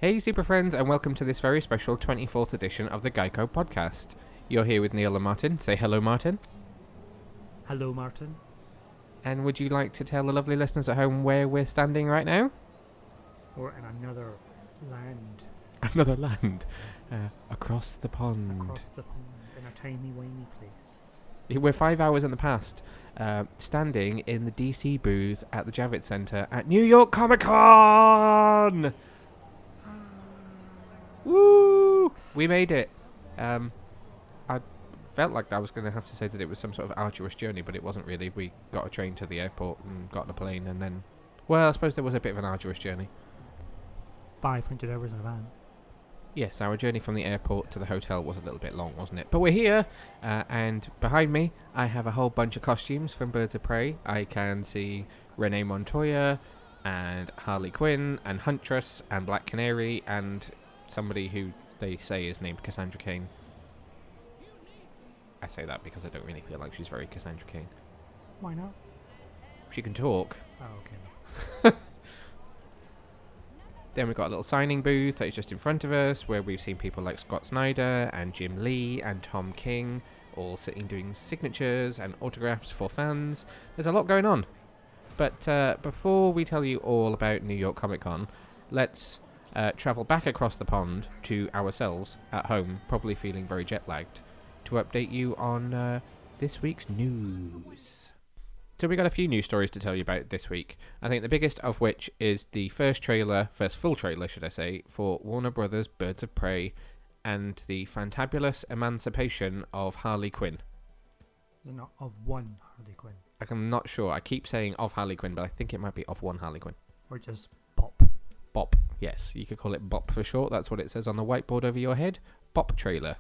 Hey super friends, and welcome to this very special 24th edition of the GYCO Podcast. You're here with Neil and Martin. Say hello, Martin. Hello, Martin. And would you like to tell the lovely listeners at home where we're standing right now? Or in another land. Another land? Across the pond. Across the pond, in a tiny-whiny place. We're 5 hours in the past, standing in the DC booth at the Javits Center at New York Comic Con! Woo! We made it. I felt like I was going to have to say that it was some sort of arduous journey, but it wasn't really. We got a train to the airport and got on a plane, and then, well, I suppose there was a bit of an arduous journey. 500 hours in a van. Yes, our journey from the airport to the hotel was a little bit long, wasn't it? But we're here, and behind me, I have a whole bunch of costumes from Birds of Prey. I can see Renee Montoya, and Harley Quinn, and Huntress, and Black Canary, and somebody who they say is named Cassandra Cain. I say that because I don't really feel like she's very Cassandra Cain. Why not? She can talk. Oh, okay. Then we've got a little signing booth that is just in front of us, where we've seen people like Scott Snyder and Jim Lee and Tom King all sitting doing signatures and autographs for fans. There's a lot going on. But before we tell you all about New York Comic Con, let's travel back across the pond to ourselves at home, probably feeling very jet-lagged, to update you on this week's news. So we got a few news stories to tell you about this week. I think the biggest of which is the first full trailer, should I say, for Warner Brothers' Birds of Prey and the fantabulous emancipation of Harley Quinn. Is it not of one Harley Quinn? I'm not sure. I keep saying of Harley Quinn, but I think it might be of one Harley Quinn. Or just Bop? Bop, yes. You could call it Bop for short. That's what it says on the whiteboard over your head. Bop trailer.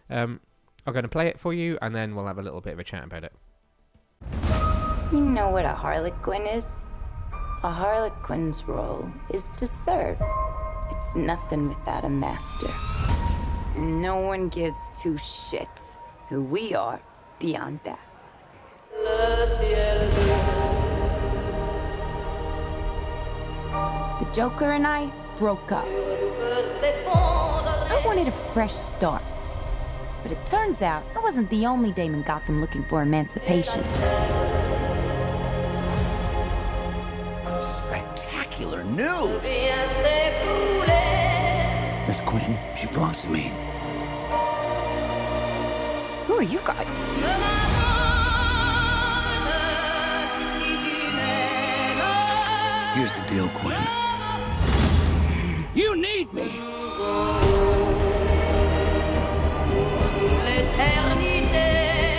I'm going to play it for you, and then we'll have a little bit of a chat about it. You know what a harlequin is? A harlequin's role is to serve. It's nothing without a master. And no one gives two shits who we are beyond that. The Joker and I broke up. I wanted a fresh start. But it turns out I wasn't the only dame in Gotham looking for emancipation. Spectacular news! Miss Quinn, she belongs to me. Who are you guys? Here's the deal, Quinn. You need me!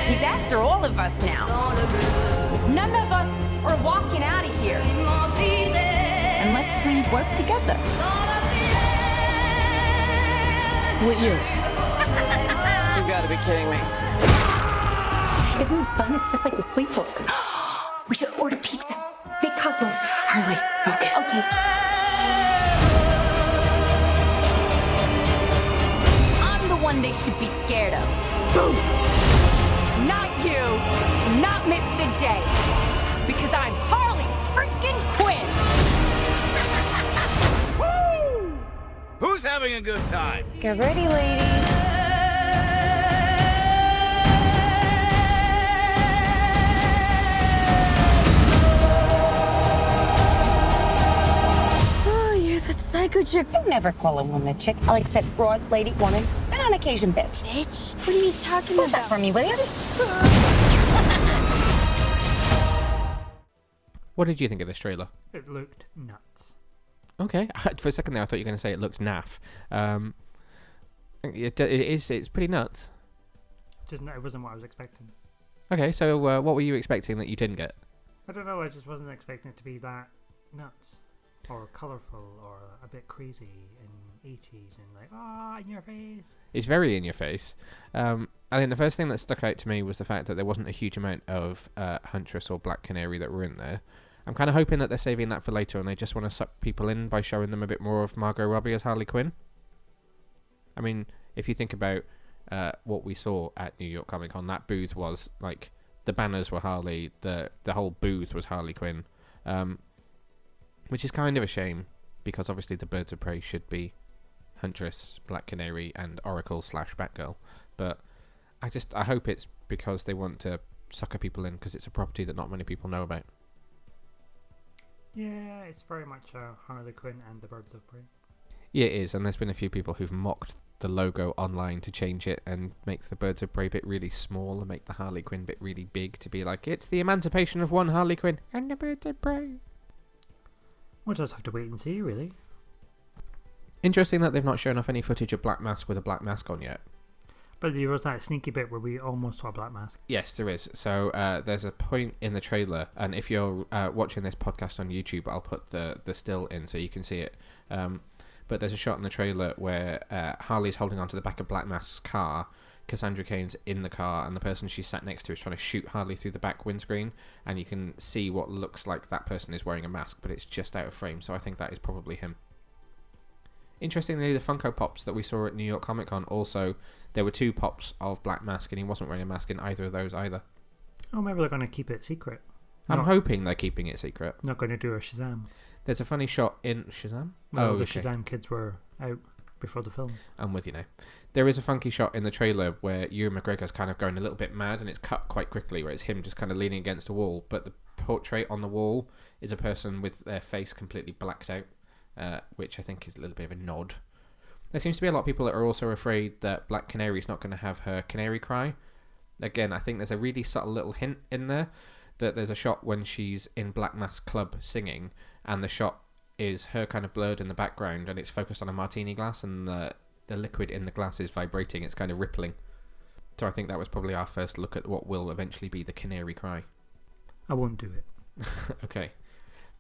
He's after all of us now. None of us are walking out of here unless we work together. What year? You gotta be kidding me. Isn't this fun? It's just like a sleepover. We should order pizza. Big Cosmos. Harley, focus. Okay. I'm the one they should be scared of. Boom! Not you, not Mr. J, because I'm Harley freaking Quinn. Woo! Who's having a good time? Get ready, ladies. Oh, you're that psycho chick. Don't never call a woman a chick. I'll accept broad, lady, woman, and on occasion, bitch. Bitch? What are you talking What's that about? for me, will you? What did you think of this trailer? It looked nuts. Okay, for a second there I thought you were going to say it looked naff. It's pretty nuts. It wasn't what I was expecting. Okay, so what were you expecting that you didn't get? I don't know, I just wasn't expecting it to be that nuts. Or colourful, or a bit crazy in 80s, and like, in your face. It's very in your face. I think the first thing that stuck out to me was the fact that there wasn't a huge amount of Huntress or Black Canary that were in there. I'm kind of hoping that they're saving that for later and they just want to suck people in by showing them a bit more of Margot Robbie as Harley Quinn. I mean, if you think about what we saw at New York Comic Con, that booth was like, the banners were Harley, the whole booth was Harley Quinn. Which is kind of a shame, because obviously the Birds of Prey should be Huntress, Black Canary, and Oracle / Batgirl. But I hope it's because they want to sucker people in because it's a property that not many people know about. Yeah, it's very much Harley Quinn and the Birds of Prey. Yeah, it is, and there's been a few people who've mocked the logo online to change it and make the Birds of Prey bit really small and make the Harley Quinn bit really big to be like, it's the emancipation of one Harley Quinn and the Birds of Prey. We'll just have to wait and see, really. Interesting that they've not shown off any footage of Black Mask with a black mask on yet. But there was that sneaky bit where we almost saw Black Mask. Yes, there is. So there's a point in the trailer, and if you're watching this podcast on YouTube, I'll put the still in so you can see it. But there's a shot in the trailer where Harley's holding onto the back of Black Mask's car, Cassandra Cain's in the car, and the person she sat next to is trying to shoot Harley through the back windscreen, and you can see what looks like that person is wearing a mask, but it's just out of frame, so I think that is probably him. Interestingly, the Funko Pops that we saw at New York Comic Con also, there were 2 pops of Black Mask, and he wasn't wearing a mask in either of those either. Oh, maybe they're going to keep it secret. I'm hoping they're keeping it secret. Not going to do a Shazam. There's a funny shot in Shazam? Well, the Shazam kids were out before the film. I'm with you now. There is a funky shot in the trailer where Ewan McGregor's kind of going a little bit mad, and it's cut quite quickly, where it's him just kind of leaning against a wall, but the portrait on the wall is a person with their face completely blacked out, which I think is a little bit of a nod. There seems to be a lot of people that are also afraid that Black Canary is not going to have her canary cry. Again, I think there's a really subtle little hint in there that there's a shot when she's in Black Mask Club singing, and the shot is her kind of blurred in the background, and it's focused on a martini glass, and the liquid in the glass is vibrating, it's kind of rippling. So I think that was probably our first look at what will eventually be the canary cry. I won't do it. Okay.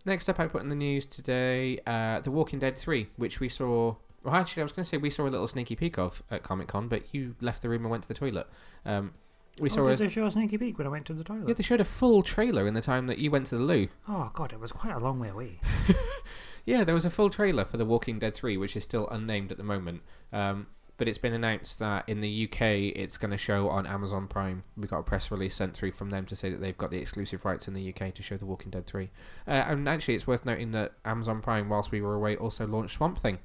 Next up I put in the news today, The Walking Dead 3, which we saw... Well, actually, I was going to say we saw a little sneaky peek of at Comic-Con, but you left the room and went to the toilet. Did they show a sneaky peek when I went to the toilet? Yeah, they showed a full trailer in the time that you went to the loo. Oh, God, it was quite a long way away. Yeah, there was a full trailer for The Walking Dead 3, which is still unnamed at the moment. But it's been announced that in the UK, it's going to show on Amazon Prime. We got a press release sent through from them to say that they've got the exclusive rights in the UK to show The Walking Dead 3. And actually, it's worth noting that Amazon Prime, whilst we were away, also launched Swamp Thing.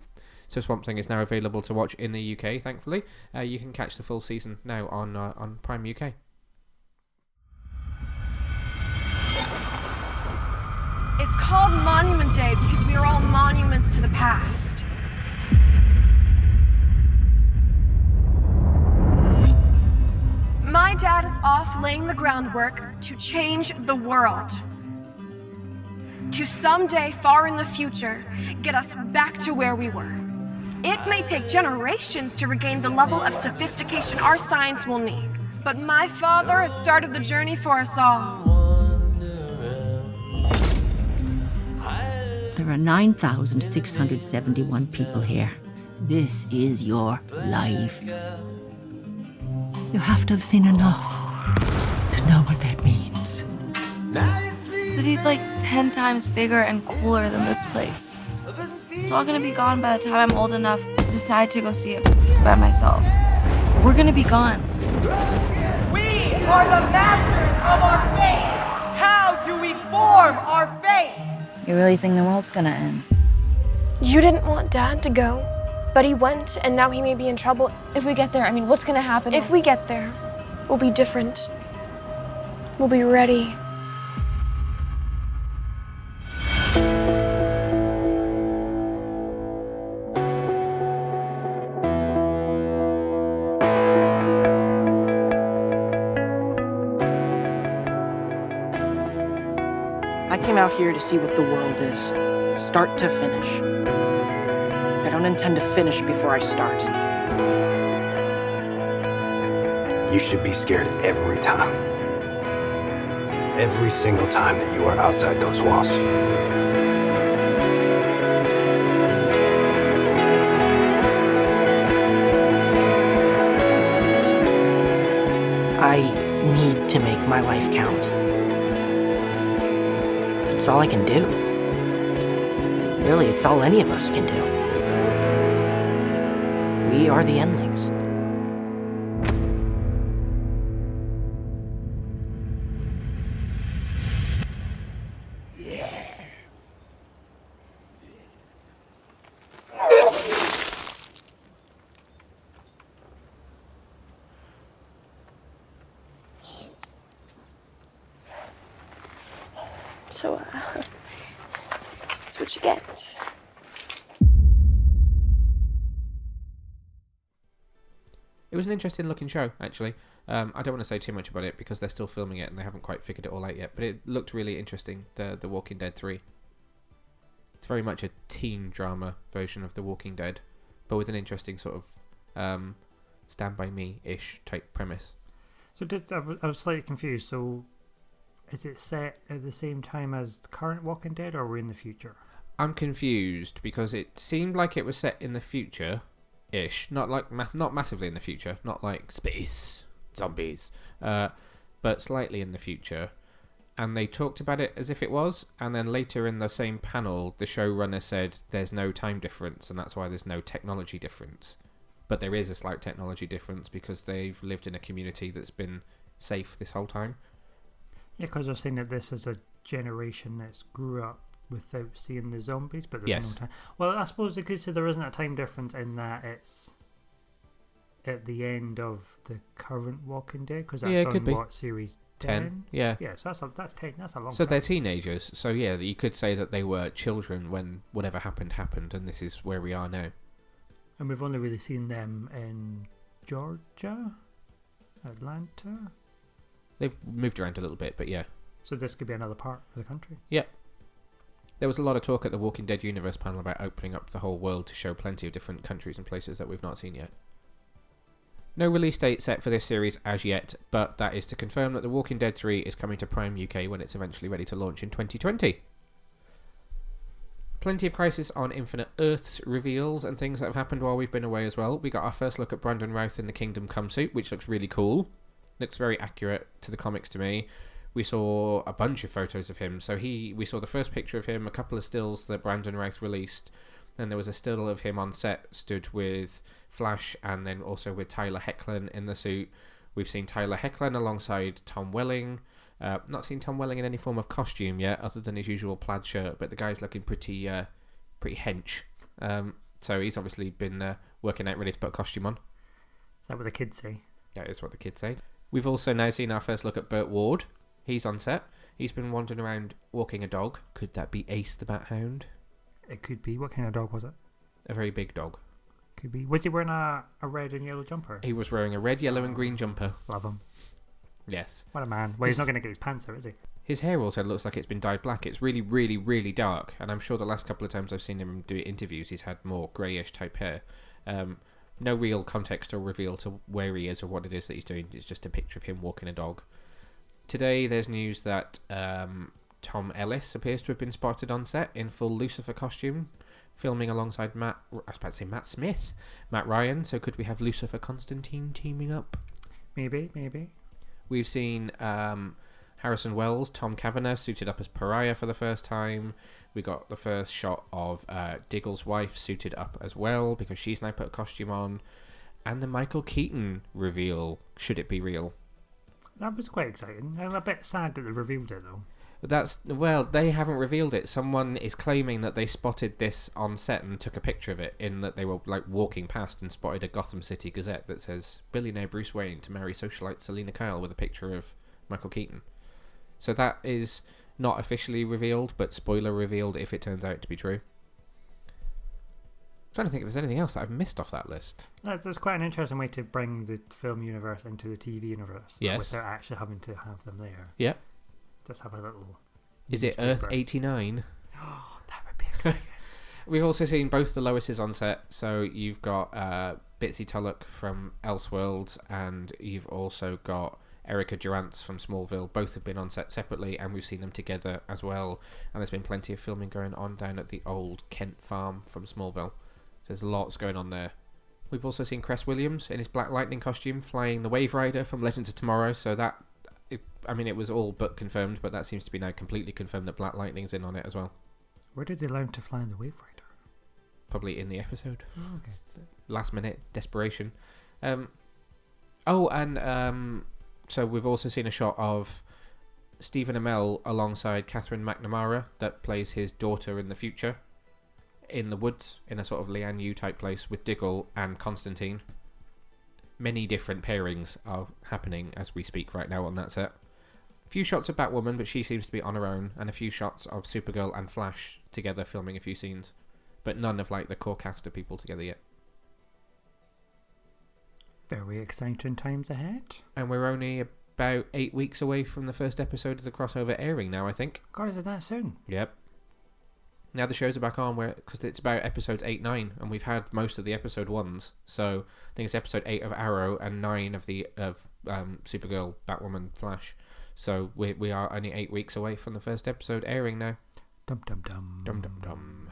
So Swamp Thing is now available to watch in the UK, thankfully. You can catch the full season now on Prime UK. It's called Monument Day because we are all monuments to the past. My dad is off laying the groundwork to change the world. To someday, far in the future, get us back to where we were. It may take generations to regain the level of sophistication our science will need, but my father has started the journey for us all. There are 9,671 people here. This is your life. You have to have seen enough to know what that means. The city's like 10 times bigger and cooler than this place. It's all gonna be gone by the time I'm old enough to decide to go see it by myself. We're gonna be gone. We are the masters of our fate! How do we form our fate? You really think the world's gonna end? You didn't want Dad to go, but he went, and now he may be in trouble. If we get there, I mean, what's gonna happen? If we get there, we'll be different. We'll be ready. I came out here to see what the world is, start to finish. I don't intend to finish before I start. You should be scared every time. Every single time that you are outside those walls. I need to make my life count. It's all I can do. Really, it's all any of us can do. We are the endlings. So, that's what you get. It was an interesting looking show, actually. I don't want to say too much about it because they're still filming it and they haven't quite figured it all out yet. But it looked really interesting, The Walking Dead 3. It's very much a teen drama version of The Walking Dead, but with an interesting sort of Stand By Me-ish type premise. So I was slightly confused. So is it set at the same time as the current Walking Dead, or are we in the future? I'm confused because it seemed like it was set in the future-ish, not massively in the future, not like space zombies, but slightly in the future. And they talked about it as if it was, and then later in the same panel, the showrunner said there's no time difference, and that's why there's no technology difference. But there is a slight technology difference because they've lived in a community that's been safe this whole time. Yeah, because they're saying that this is a generation that's grew up without seeing the zombies, but there's no time. Well, I suppose they could say there isn't a time difference in that it's at the end of the current Walking Dead, because that's on what, series 10? Yeah. Yeah, so that's 10. That's a long time. So they're teenagers. So yeah, you could say that they were children when whatever happened, and this is where we are now. And we've only really seen them in Georgia, Atlanta. They've moved around a little bit, but yeah. So this could be another part of the country. Yep. There was a lot of talk at the Walking Dead Universe panel about opening up the whole world to show plenty of different countries and places that we've not seen yet. No release date set for this series as yet, but that is to confirm that The Walking Dead 3 is coming to Prime UK when it's eventually ready to launch in 2020. Plenty of Crisis on Infinite Earths reveals and things that have happened while we've been away as well. We got our first look at Brandon Routh in the Kingdom Come suit, which looks really cool. Looks very accurate to the comics to me. We saw a bunch of photos of him. So we saw the first picture of him, a couple of stills that Brandon Routh released. Then there was a still of him on set, stood with Flash, and then also with Tyler Hoechlin in the suit. We've seen Tyler Hoechlin alongside Tom Welling. Not seen Tom Welling in any form of costume yet, other than his usual plaid shirt, but the guy's looking pretty hench. So he's obviously been working out, ready to put a costume on. Is that what the kids say? That is what the kids say. We've also now seen our first look at Burt Ward. He's on set. He's been wandering around walking a dog. Could that be Ace the Bat Hound? It could be. What kind of dog was it? A very big dog. Could be. Was he wearing a red and yellow jumper? He was wearing a red, yellow and green jumper. Love him. Yes. What a man. Well, he's not going to get his pants out, is he? His hair also looks like it's been dyed black. It's really, really, really dark. And I'm sure the last couple of times I've seen him do interviews, he's had more greyish type hair. No real context or reveal to where he is or what it is that he's doing. It's just a picture of him walking a dog. Today, there's news that Tom Ellis appears to have been spotted on set in full Lucifer costume, filming alongside Matt Smith, Matt Ryan. So could we have Lucifer Constantine teaming up? Maybe. We've seen Harrison Wells, Tom Kavanagh suited up as Pariah for the first time. We got the first shot of Diggle's wife suited up as well, because she's now put a costume on. And the Michael Keaton reveal, should it be real? That was quite exciting. I'm a bit sad that they revealed it, though. They haven't revealed it. Someone is claiming that they spotted this on set and took a picture of it, in that they were walking past and spotted a Gotham City Gazette that says billionaire Bruce Wayne to marry socialite Selena Kyle, with a picture of Michael Keaton. So that is not officially revealed, but spoiler revealed if it turns out to be true. I'm trying to think if there's anything else that I've missed off that list. That's quite an interesting way to bring the film universe into the TV universe. Yes. Without actually having to have them there. Yeah. Just have a little... Is it Earth 89? Oh, that would be exciting. We've also seen both the Loises on set. So you've got Bitsy Tulloch from Elseworlds, and you've also got Erica Durance from Smallville. Both have been on set separately, and we've seen them together as well. And there's been plenty of filming going on down at the old Kent farm from Smallville. So there's lots going on there. We've also seen Cress Williams in his Black Lightning costume flying the Wave Rider from Legends of Tomorrow. So that, it was all but confirmed, but that seems to be now completely confirmed that Black Lightning's in on it as well. Where did they learn to fly in the Wave Rider? Probably in the episode. Oh, okay. Last minute desperation. So we've also seen a shot of Stephen Amell alongside Catherine McNamara, that plays his daughter in the future, in the woods, in a sort of Lian Yu type place with Diggle and Constantine. Many different pairings are happening as we speak right now on that set. A few shots of Batwoman, but she seems to be on her own, and a few shots of Supergirl and Flash together filming a few scenes, but none of like the core cast of people together yet. Very exciting times ahead. And we're only about 8 weeks away from the first episode of the crossover airing now, I think. God, is it that soon? Yep. Now the shows are back on because it's about episodes 8, 9, and we've had most of the episode 1s. So I think it's episode 8 of Arrow and 9 of Supergirl, Batwoman, Flash. So we are only 8 weeks away from the first episode airing now. Dum dum dum. Dum dum dum.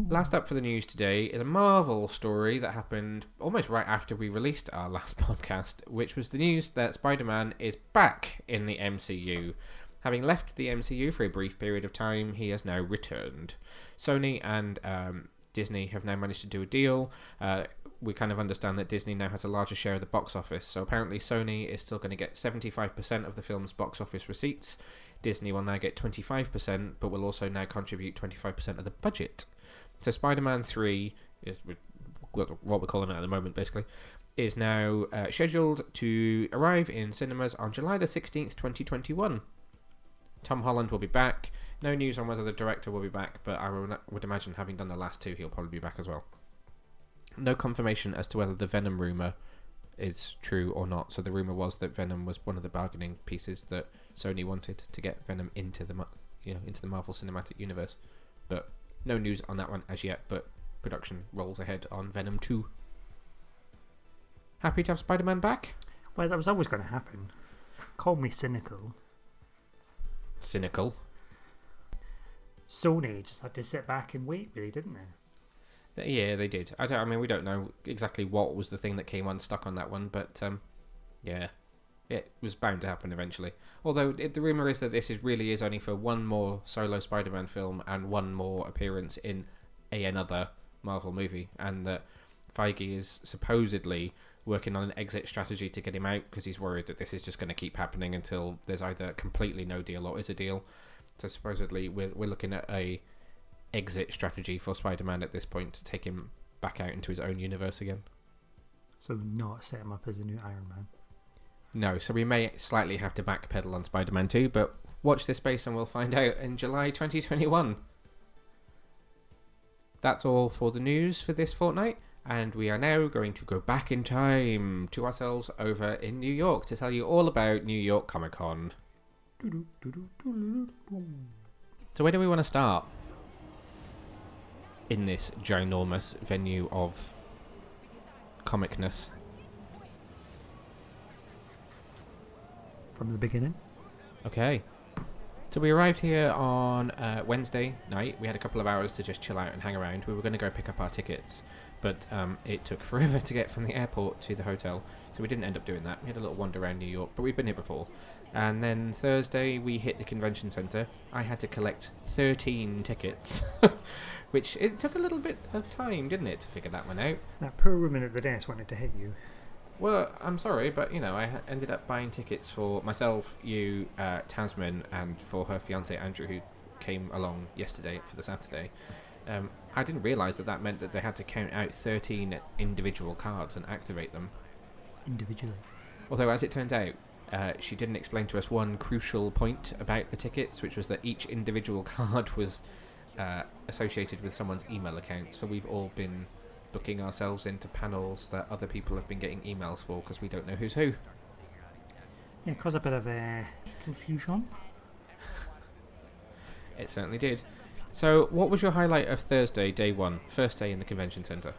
Last up for the news today is a Marvel story that happened almost right after we released our last podcast, which was the news that Spider-Man is back in the MCU. Having left the MCU for a brief period of time, he has now returned. Sony and Disney have now managed to do a deal. We kind of understand that Disney now has a larger share of the box office, so apparently Sony is still going to get 75% of the film's box office receipts. Disney will now get 25%, but will also now contribute 25% of the budget. So Spider-Man 3, is what we're calling it at the moment basically, is now scheduled to arrive in cinemas on July the 16th, 2021. Tom Holland will be back. No news on whether the director will be back, but I would imagine having done the last two, he'll probably be back as well. No confirmation as to whether the Venom rumour is true or not. So the rumour was that Venom was one of the bargaining pieces that Sony wanted to get Venom into the Marvel Cinematic Universe. But no news on that one as yet, but production rolls ahead on Venom 2. Happy to have Spider-Man back? Well, that was always going to happen. Call me cynical. Cynical? Sony just had to sit back and wait, really, didn't they? Yeah, they did. I mean, we don't know exactly what was the thing that came unstuck on that one, but yeah, it was bound to happen eventually. Although the rumor is that this really is only for one more solo Spider-Man film and one more appearance in another Marvel movie, and that Feige is supposedly working on an exit strategy to get him out because he's worried that this is just going to keep happening until there's either completely no deal or is a deal. So supposedly we're looking at a exit strategy for Spider-Man at this point to take him back out into his own universe again. So not set him up as a new Iron Man. No, so we may slightly have to backpedal on Spider-Man 2, but watch this space and we'll find out in July 2021. That's all for the news for this fortnight, and we are now going to go back in time to ourselves over in New York to tell you all about New York Comic Con. So where do we want to start in this ginormous venue of comicness? From the beginning. Okay. So we arrived here on Wednesday night. We had a couple of hours to just chill out and hang around. We were going to go pick up our tickets, but it took forever to get from the airport to the hotel, so we didn't end up doing that. We had a little wander around New York, but we've been here before. And then Thursday we hit the convention center. I had to collect 13 tickets, which it took a little bit of time, didn't it, to figure that one out. That poor woman at the desk wanted to hit you. Well, I'm sorry, but, you know, I ended up buying tickets for myself, you, Tasman, and for her fiancé, Andrew, who came along yesterday for the Saturday. I didn't realise that meant that they had to count out 13 individual cards and activate them. Individually. Although, as it turned out, she didn't explain to us one crucial point about the tickets, which was that each individual card was associated with someone's email account. So we've all been booking ourselves into panels that other people have been getting emails for because we don't know who's who. Yeah, caused a bit of confusion. It certainly did. So what was your highlight of Thursday, day one, first day in the convention centre?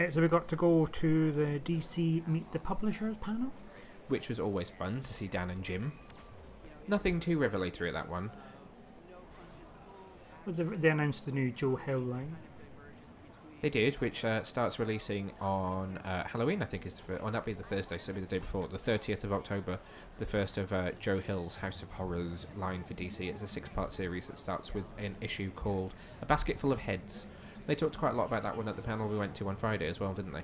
So we got to go to the DC Meet the Publishers panel, which was always fun to see Dan and Jim. Nothing too revelatory at that one. They announced the new Joe Hill line. They did, which starts releasing on Halloween, I think, or that'll be the Thursday, so it'll be the day before, the 30th of October, the first of Joe Hill's House of Horrors line for DC. It's a 6-part series that starts with an issue called A Basket Full of Heads. They talked quite a lot about that one at the panel we went to on Friday as well, didn't they?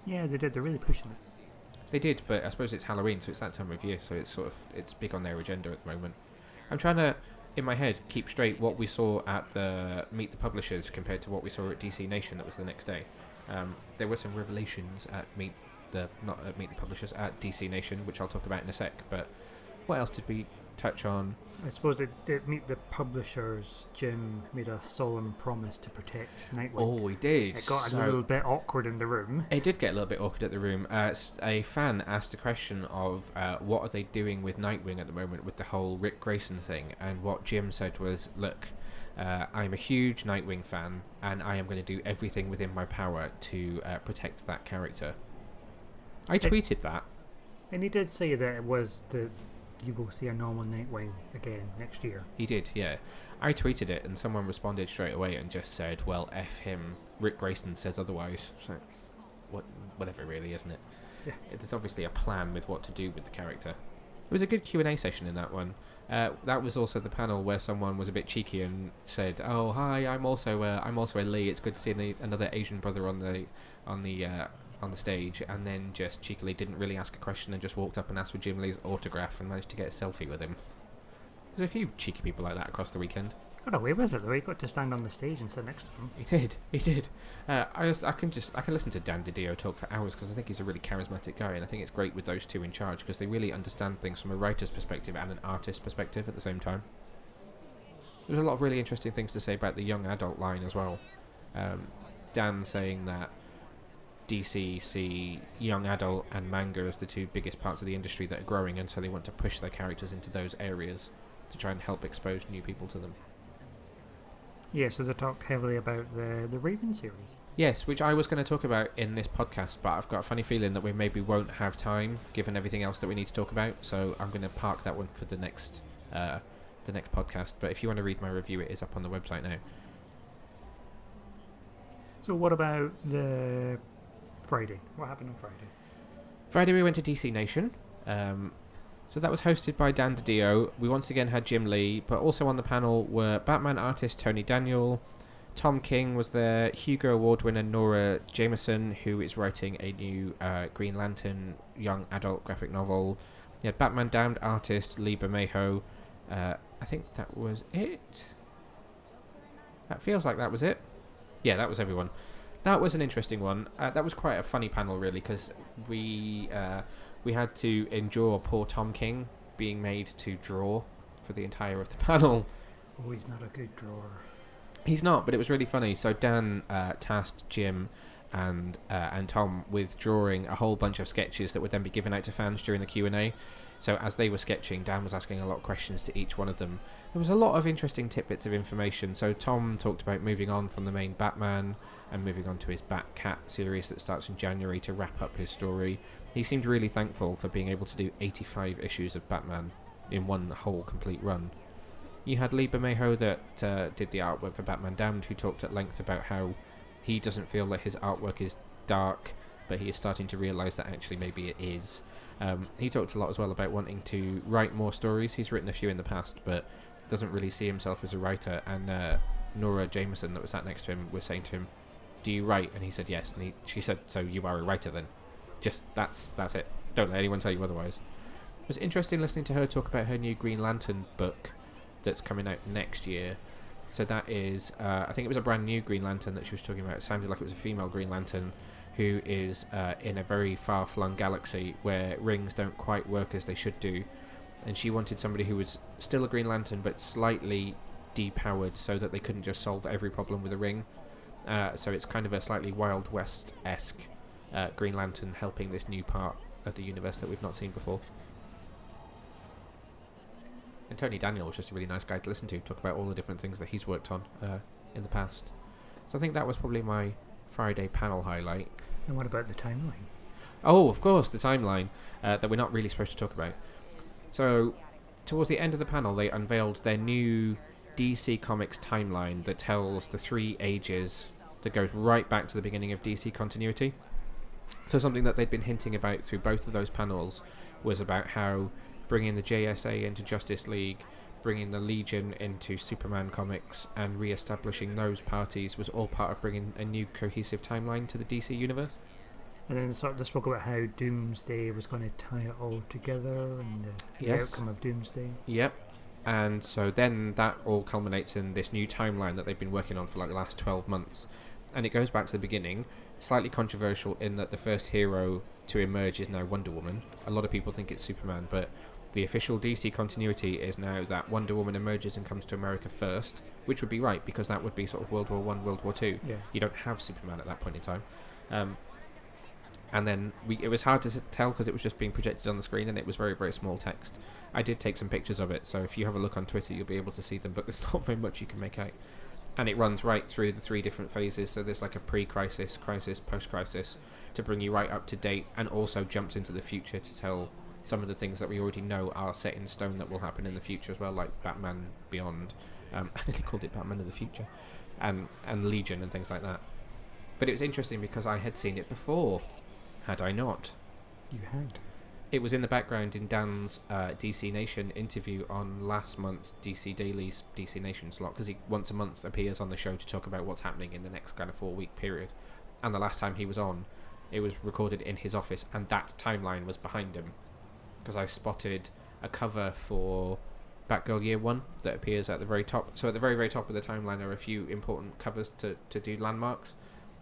Yeah, they did. They're really pushing it. They did, but I suppose it's Halloween, so it's that time of year, so it's big on their agenda at the moment. I'm trying to, in my head, keep straight what we saw at the Meet the Publishers compared to what we saw at DC Nation that was the next day. There were some revelations at Meet the Publishers at DC Nation, which I'll talk about in a sec, but What else did we touch on? I suppose the publishers, Jim, made a solemn promise to protect Nightwing. Oh, he did. It got a little bit awkward in the room. It did get a little bit awkward at the room. A fan asked the question of what are they doing with Nightwing at the moment with the whole Rick Grayson thing, and what Jim said was, look, I'm a huge Nightwing fan, and I am going to do everything within my power to protect that character. I tweeted that. And he did say that it was you will see a normal Nightwing again next year. He did, yeah. I tweeted it, and someone responded straight away and just said, well, F him. Rick Grayson says otherwise. So, whatever, really, isn't it? Yeah. There's obviously a plan with what to do with the character. It was a good Q&A session in that one. That was also the panel where someone was a bit cheeky and said, "Oh, hi, I'm also a Lee. It's good to see another Asian brother on the stage," and then just cheekily didn't really ask a question and just walked up and asked for Jim Lee's autograph and managed to get a selfie with him. There's a few cheeky people like that across the weekend. Got away with it though. He got to stand on the stage and sit next to him. He did. I can listen to Dan DiDio talk for hours because I think he's a really charismatic guy, and I think it's great with those two in charge because they really understand things from a writer's perspective and an artist's perspective at the same time. There's a lot of really interesting things to say about the young adult line as well. Dan saying that DC see young adult and manga as the two biggest parts of the industry that are growing, and so they want to push their characters into those areas to try and help expose new people to them. Yeah, so they talk heavily about the Raven series. Yes, which I was going to talk about in this podcast, but I've got a funny feeling that we maybe won't have time given everything else that we need to talk about, so I'm going to park that one for the next podcast. But if you want to read my review, it is up on the website now. So what about the Friday? What happened on Friday? Friday we went to DC Nation. So that was hosted by Dan DiDio. We once again had Jim Lee, but also on the panel were Batman artist Tony Daniel, Tom King was there, Hugo Award winner Nora Jameson, who is writing a new Green Lantern young adult graphic novel. You had Batman Damned artist Lee Bermejo. I think that was it. That feels like that was it. Yeah, that was everyone. That was an interesting one. That was quite a funny panel, really, because we had to endure poor Tom King being made to draw for the entire of the panel. Oh, he's not a good drawer. He's not, but it was really funny. So Dan tasked Jim and Tom with drawing a whole bunch of sketches that would then be given out to fans during the Q&A. So as they were sketching, Dan was asking a lot of questions to each one of them. There was a lot of interesting tidbits of information. So Tom talked about moving on from the main Batman and moving on to his Bat-Cat series that starts in January to wrap up his story. He seemed really thankful for being able to do 85 issues of Batman in one whole complete run. You had Lee Bermejo that did the artwork for Batman Damned, who talked at length about how he doesn't feel like his artwork is dark, but he is starting to realise that actually maybe it is. He talked a lot as well about wanting to write more stories. He's written a few in the past, but doesn't really see himself as a writer. And Nora Jameson, that was sat next to him, was saying to him, "Do you write?" And he said yes. And she said, "So you are a writer then? Just that's it. Don't let anyone tell you otherwise." It was interesting listening to her talk about her new Green Lantern book that's coming out next year. So that is, I think it was a brand new Green Lantern that she was talking about. It sounded like it was a female Green Lantern who is in a very far-flung galaxy where rings don't quite work as they should do. And she wanted somebody who was still a Green Lantern but slightly depowered so that they couldn't just solve every problem with a ring. So it's kind of a slightly Wild West-esque Green Lantern helping this new part of the universe that we've not seen before. And Tony Daniel was just a really nice guy to listen to, talk about all the different things that he's worked on in the past. So I think that was probably my Friday panel highlight. And what about the timeline? Oh, of course, the timeline that we're not really supposed to talk about. So, towards the end of the panel, they unveiled their new DC Comics timeline that tells the 3 ages that goes right back to the beginning of DC continuity. So something that they'd been hinting about through both of those panels was about how bringing the JSA into Justice League, bringing the Legion into Superman comics, and re-establishing those parties was all part of bringing a new cohesive timeline to the DC universe. And then they spoke about how Doomsday was going to tie it all together and the outcome of Doomsday. Yep. And so then that all culminates in this new timeline that they've been working on for like the last 12 months. And it goes back to the beginning, slightly controversial in that the first hero to emerge is now Wonder Woman. A lot of people think it's Superman, but the official DC continuity is now that Wonder Woman emerges and comes to America first, which would be right, because that would be sort of World War One, World War Two. Yeah. You don't have Superman at that point in time. And then it was hard to tell because it was just being projected on the screen and it was very, very small text. I did take some pictures of it, so if you have a look on Twitter, you'll be able to see them, but there's not very much you can make out. And it runs right through the 3 different phases, so there's like a pre-crisis, crisis, post-crisis, to bring you right up to date, and also jumps into the future to tell some of the things that we already know are set in stone that will happen in the future as well, like Batman Beyond. I nearly called it Batman of the Future, and Legion and things like that. But it was interesting because I had seen it before, had I not. You had. It was in the background in Dan's DC Nation interview on last month's DC Daily's DC Nation slot, because he once a month appears on the show to talk about what's happening in the next kind of 4-week period. And the last time he was on, it was recorded in his office, and that timeline was behind him. Because I spotted a cover for Batgirl Year 1 that appears at the very top. So at the very, very top of the timeline are a few important covers to do landmarks.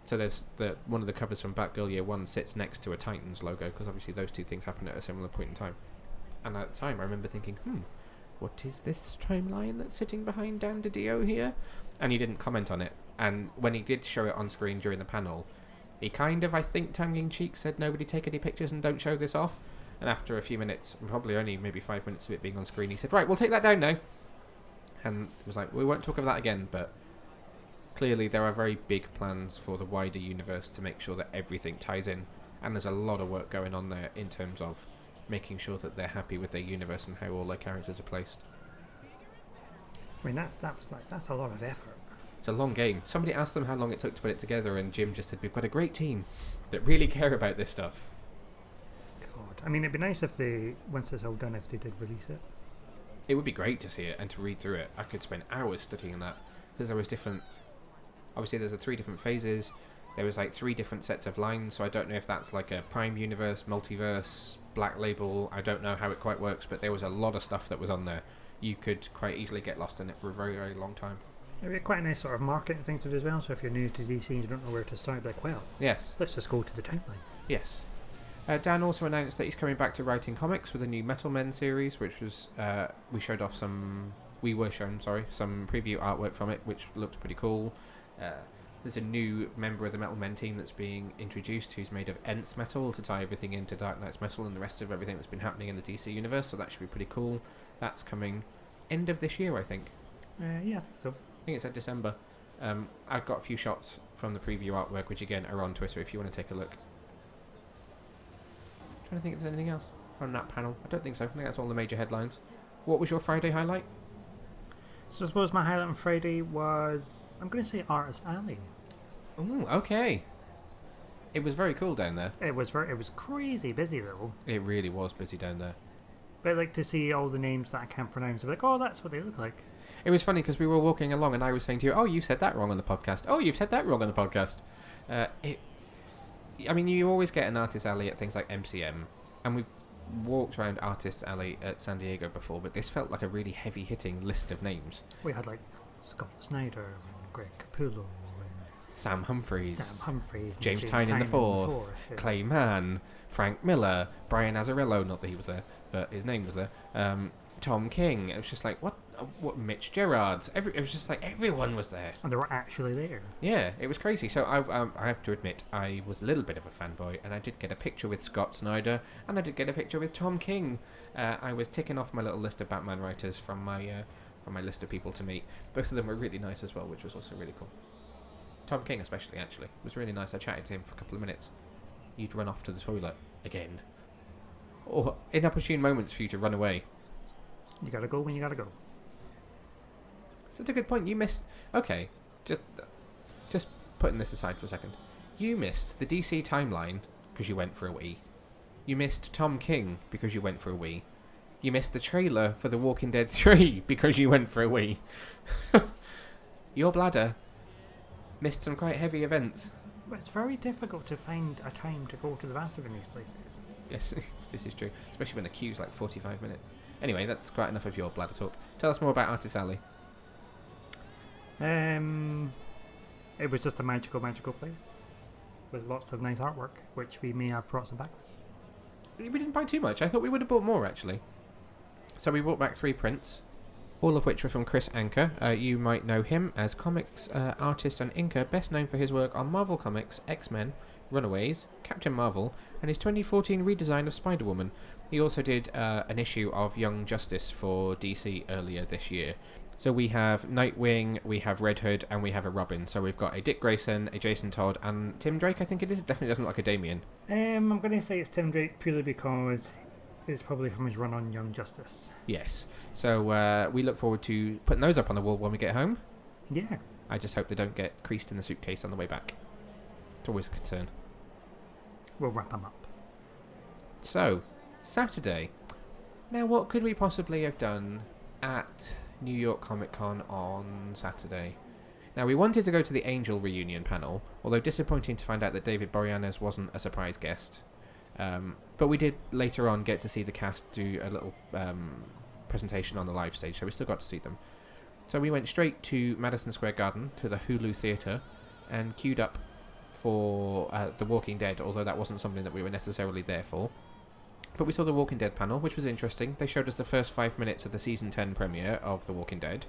So there's one of the covers from Batgirl Year 1 sits next to a Titans logo, because obviously those two things happen at a similar point in time. And at the time I remember thinking, what is this timeline that's sitting behind Dan DiDio here? And he didn't comment on it. And when he did show it on screen during the panel, he kind of, I think, tongue-in-cheek said, nobody take any pictures and don't show this off. And after a few minutes, probably only maybe 5 minutes of it being on screen, he said, right, we'll take that down now. And it was like, we won't talk of that again, but clearly there are very big plans for the wider universe to make sure that everything ties in. And there's a lot of work going on there in terms of making sure that they're happy with their universe and how all their characters are placed. I mean, that's a lot of effort. It's a long game. Somebody asked them how long it took to put it together, and Jim just said, we've got a great team that really care about this stuff. God. I mean, it'd be nice if they, once it's all done, if they did release it. It would be great to see it and to read through it. I could spend hours studying that, because there was different... Obviously, there's 3 different phases. There was like 3 different sets of lines, so I don't know if that's like a Prime Universe, Multiverse, Black Label. I don't know how it quite works, but there was a lot of stuff that was on there. You could quite easily get lost in it for a very, very long time. It'd be quite a nice sort of marketing thing to do as well, so if you're new to DC and you don't know where to start, like, well, yes, let's just go to the timeline. Yes. Dan also announced that he's coming back to writing comics with a new Metal Men series, which was, we were shown some preview artwork from it, which looked pretty cool. There's a new member of the Metal Men team that's being introduced who's made of Nth metal to tie everything into Dark Knight's metal and the rest of everything that's been happening in the DC universe, so that should be pretty cool. That's coming end of this year, I think. Yeah, so. I think it's at December. I've got a few shots from the preview artwork, which again are on Twitter if you want to take a look. I'm trying to think if there's anything else on that panel. I don't think so. I think that's all the major headlines. What was your Friday highlight? So I suppose my highlight on Friday was, I'm going to say Artist Alley. Oh, okay. It was very cool down there. It was crazy busy though. It really was busy down there. But I like to see all the names that I can't pronounce. I'm like, oh, that's what they look like. It was funny because we were walking along and I was saying to you, oh, you said that wrong on the podcast. Oh, you've said that wrong on the podcast. I mean, you always get an Artist Alley at things like MCM, and we've walked around Artist Alley at San Diego before, but this felt like a really heavy-hitting list of names. We had like Scott Snyder and Greg Capullo and Sam Humphries, James Tynion in the Force, Clay Mann, Frank Miller, Brian Azzarello, not that he was there, but his name was there, Tom King. It was just like, what Mitch Gerards. It was just like everyone was there. And they were actually there. Yeah, it was crazy. So I have to admit, I was a little bit of a fanboy, and I did get a picture with Scott Snyder, and I did get a picture with Tom King. I was ticking off my little list of Batman writers from my list of people to meet. Both of them were really nice as well, which was also really cool. Tom King especially, actually, was really nice. I chatted to him for a couple of minutes. You'd run off to the toilet again. Or inopportune moments for you to run away. You gotta go when you gotta go. So that's a good point. You missed... Okay, just putting this aside for a second. You missed the DC timeline because you went for a wee. You missed Tom King because you went for a wee. You missed the trailer for The Walking Dead 3 because you went for a wee. Your bladder missed some quite heavy events. But it's very difficult to find a time to go to the bathroom in these places. Yes, this is true. Especially when the queue's like 45 minutes. Anyway, that's quite enough of your bladder talk. Tell us more about Artist Alley. It was just a magical place with lots of nice artwork, which we may have brought some back with. We didn't buy too much. I thought we would have bought more, actually. So we brought back 3 prints, all of which were from Chris Anker. You might know him as comics artist and inker, best known for his work on Marvel Comics, X-Men, Runaways, Captain Marvel, and his 2014 redesign of Spider-Woman. He also did an issue of Young Justice for DC earlier this year. So we have Nightwing, we have Red Hood, and we have a Robin. So we've got a Dick Grayson, a Jason Todd, and Tim Drake, I think it is. It definitely doesn't look like a Damian. I'm going to say it's Tim Drake purely because it's probably from his run on Young Justice. Yes. So we look forward to putting those up on the wall when we get home. Yeah. I just hope they don't get creased in the suitcase on the way back. It's always a concern. We'll wrap them up. So, Saturday. Now, what could we possibly have done at New York Comic Con on Saturday? Now, we wanted to go to the Angel reunion panel, although disappointing to find out that David Boreanaz wasn't a surprise guest. But we did later on get to see the cast do a little presentation on the live stage, so we still got to see them. So we went straight to Madison Square Garden, to the Hulu Theatre, and queued up for The Walking Dead, although that wasn't something that we were necessarily there for. But we saw the Walking Dead panel, which was interesting. They showed us the first 5 minutes of the Season 10 premiere of The Walking Dead.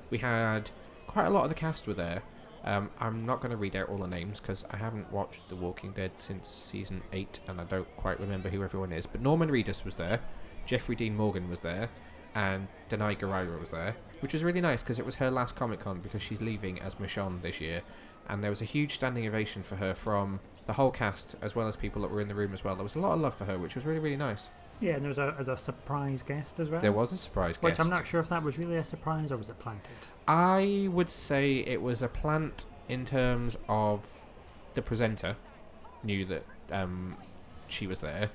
We had quite a lot of the cast were there. I'm not going to read out all the names because I haven't watched The Walking Dead since Season 8 and I don't quite remember who everyone is. But Norman Reedus was there, Jeffrey Dean Morgan was there, and Denai Guerrero was there, which was really nice because it was her last Comic-Con because she's leaving as Michonne this year. And there was a huge standing ovation for her from the whole cast as well as people that were in the room as well. There was a lot of love for her, which was really, really nice. Yeah, and there was a surprise guest as well. There was a surprise guest. Which I'm not sure if that was really a surprise or was it planted. I would say it was a plant in terms of the presenter knew that she was there.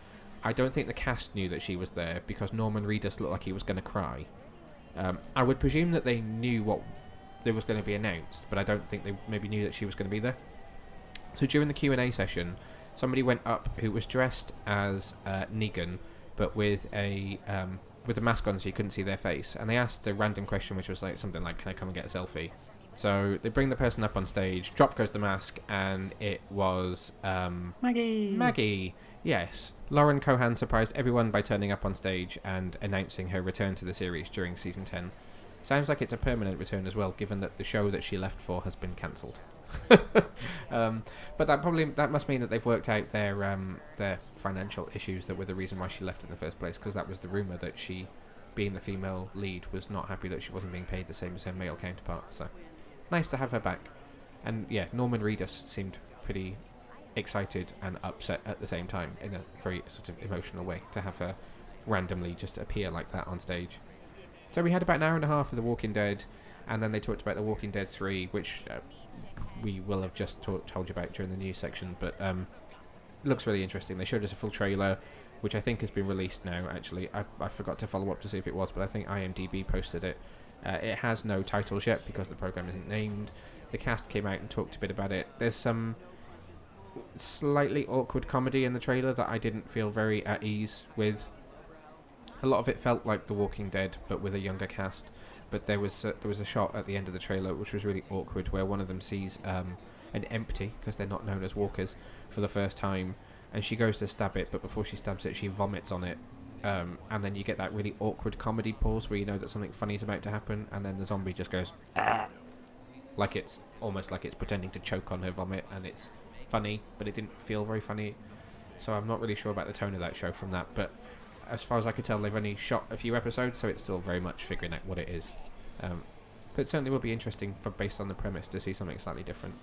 I don't think the cast knew that she was there because Norman Reedus looked like he was going to cry. I would presume that they knew what there was going to be announced, but I don't think they maybe knew that she was going to be there. So during the Q&A session, somebody went up who was dressed as Negan, but with a mask on so you couldn't see their face. And they asked a random question, which was like something like, "Can I come and get a selfie?" So they bring the person up on stage, drop goes the mask, and it was Maggie. Yes. Lauren Cohan surprised everyone by turning up on stage and announcing her return to the series during Season 10. Sounds like it's a permanent return as well, given that the show that she left for has been cancelled. But that must mean that they've worked out their financial issues that were the reason why she left in the first place, because that was the rumour that she, being the female lead, was not happy that she wasn't being paid the same as her male counterparts. So nice to have her back. And yeah, Norman Reedus seemed pretty excited and upset at the same time in a very sort of emotional way to have her randomly just appear like that on stage. So we had about an hour and a half of The Walking Dead, and then they talked about The Walking Dead 3, which we will have just told you about during the news section, but it looks really interesting. They showed us a full trailer, which I think has been released now, actually. I forgot to follow up to see if it was, but I think IMDb posted it. It has no titles yet because the program isn't named. The cast came out and talked a bit about it. There's some slightly awkward comedy in the trailer that I didn't feel very at ease with. A lot of it felt like The Walking Dead, but with a younger cast. But there was a shot at the end of the trailer which was really awkward, where one of them sees an empty, because they're not known as walkers, for the first time, and she goes to stab it, but before she stabs it, she vomits on it. And then you get that really awkward comedy pause where you know that something funny is about to happen, and then the zombie just goes, "Ah!" Like it's almost like it's pretending to choke on her vomit, and it's funny, but it didn't feel very funny. So I'm not really sure about the tone of that show from that, but as far as I could tell, they've only shot a few episodes, so it's still very much figuring out what it is. But it certainly will be interesting, based on the premise, to see something slightly different.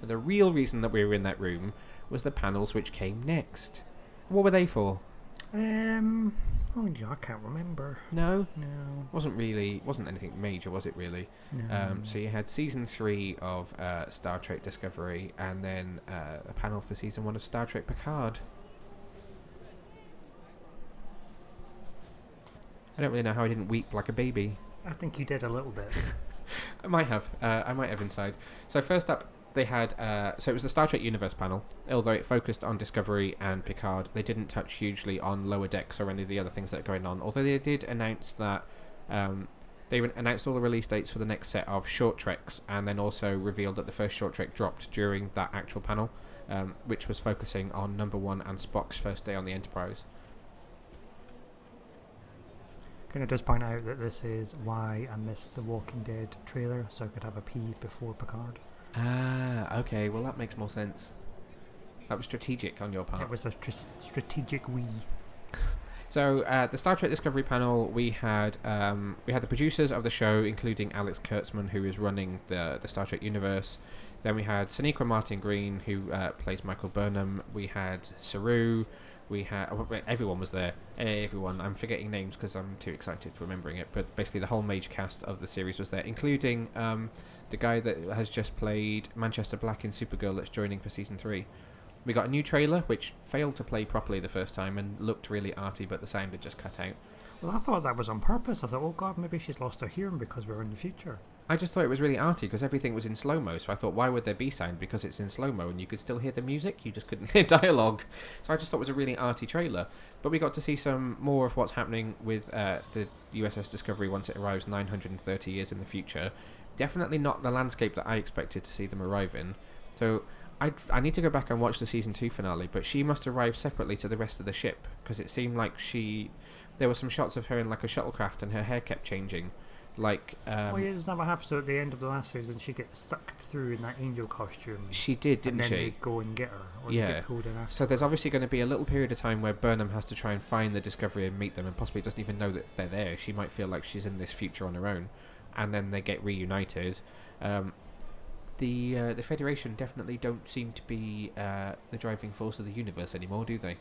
But the real reason that we were in that room was the panels which came next. What were they for? Oh, yeah, I can't remember. No? No. Wasn't anything major, was it really? No. So you had Season 3 of Star Trek Discovery, and then a panel for Season 1 of Star Trek Picard. I don't really know how I didn't weep like a baby. I think you did a little bit. I might have inside. So first up, they had so it was the Star Trek Universe panel. Although it focused on Discovery and Picard, they didn't touch hugely on Lower Decks or any of the other things that are going on. Although they did announce that they announced all the release dates for the next set of short treks, and then also revealed that the first short trek dropped during that actual panel, which was focusing on Number 1 and Spock's first day on the Enterprise. Can I just point out that this is why I missed the Walking Dead trailer, so I could have a pee before Picard. Ah, okay. Well, that makes more sense. That was strategic on your part. It was a strategic wee. So, the Star Trek Discovery panel, we had the producers of the show, including Alex Kurtzman, who is running the Star Trek universe. Then we had Sonequa Martin Green, who plays Michael Burnham. We had Saru. We had everyone was there. Everyone. I'm forgetting names because I'm too excited for remembering it. But basically, the whole major cast of the series was there, including the guy that has just played Manchester Black in Supergirl that's joining for season 3. We got a new trailer which failed to play properly the first time and looked really arty, but the sound had just cut out. Well, I thought that was on purpose. I thought, oh god, maybe she's lost her hearing because we're in the future. I just thought it was really arty because everything was in slow-mo, so I thought, why would there be sound? Because it's in slow-mo and you could still hear the music, you just couldn't hear dialogue. So I just thought it was a really arty trailer. But we got to see some more of what's happening with the USS Discovery once it arrives 930 years in the future. Definitely not the landscape that I expected to see them arrive in. So I need to go back and watch the season 2 finale, but she must arrive separately to the rest of the ship, because it seemed like there were some shots of her in like a shuttlecraft and her hair kept changing. Like, well, yeah, isn't that what happens at the end of the last season? She gets sucked through in that angel costume. She did, didn't she? And then they go and get her, or they get pulled in after. So there's obviously going to be a little period of time where Burnham has to try and find the Discovery and meet them, and possibly doesn't even know that they're there. She might feel like she's in this future on her own, and then they get reunited. The Federation definitely don't seem to be the driving force of the universe anymore, do they?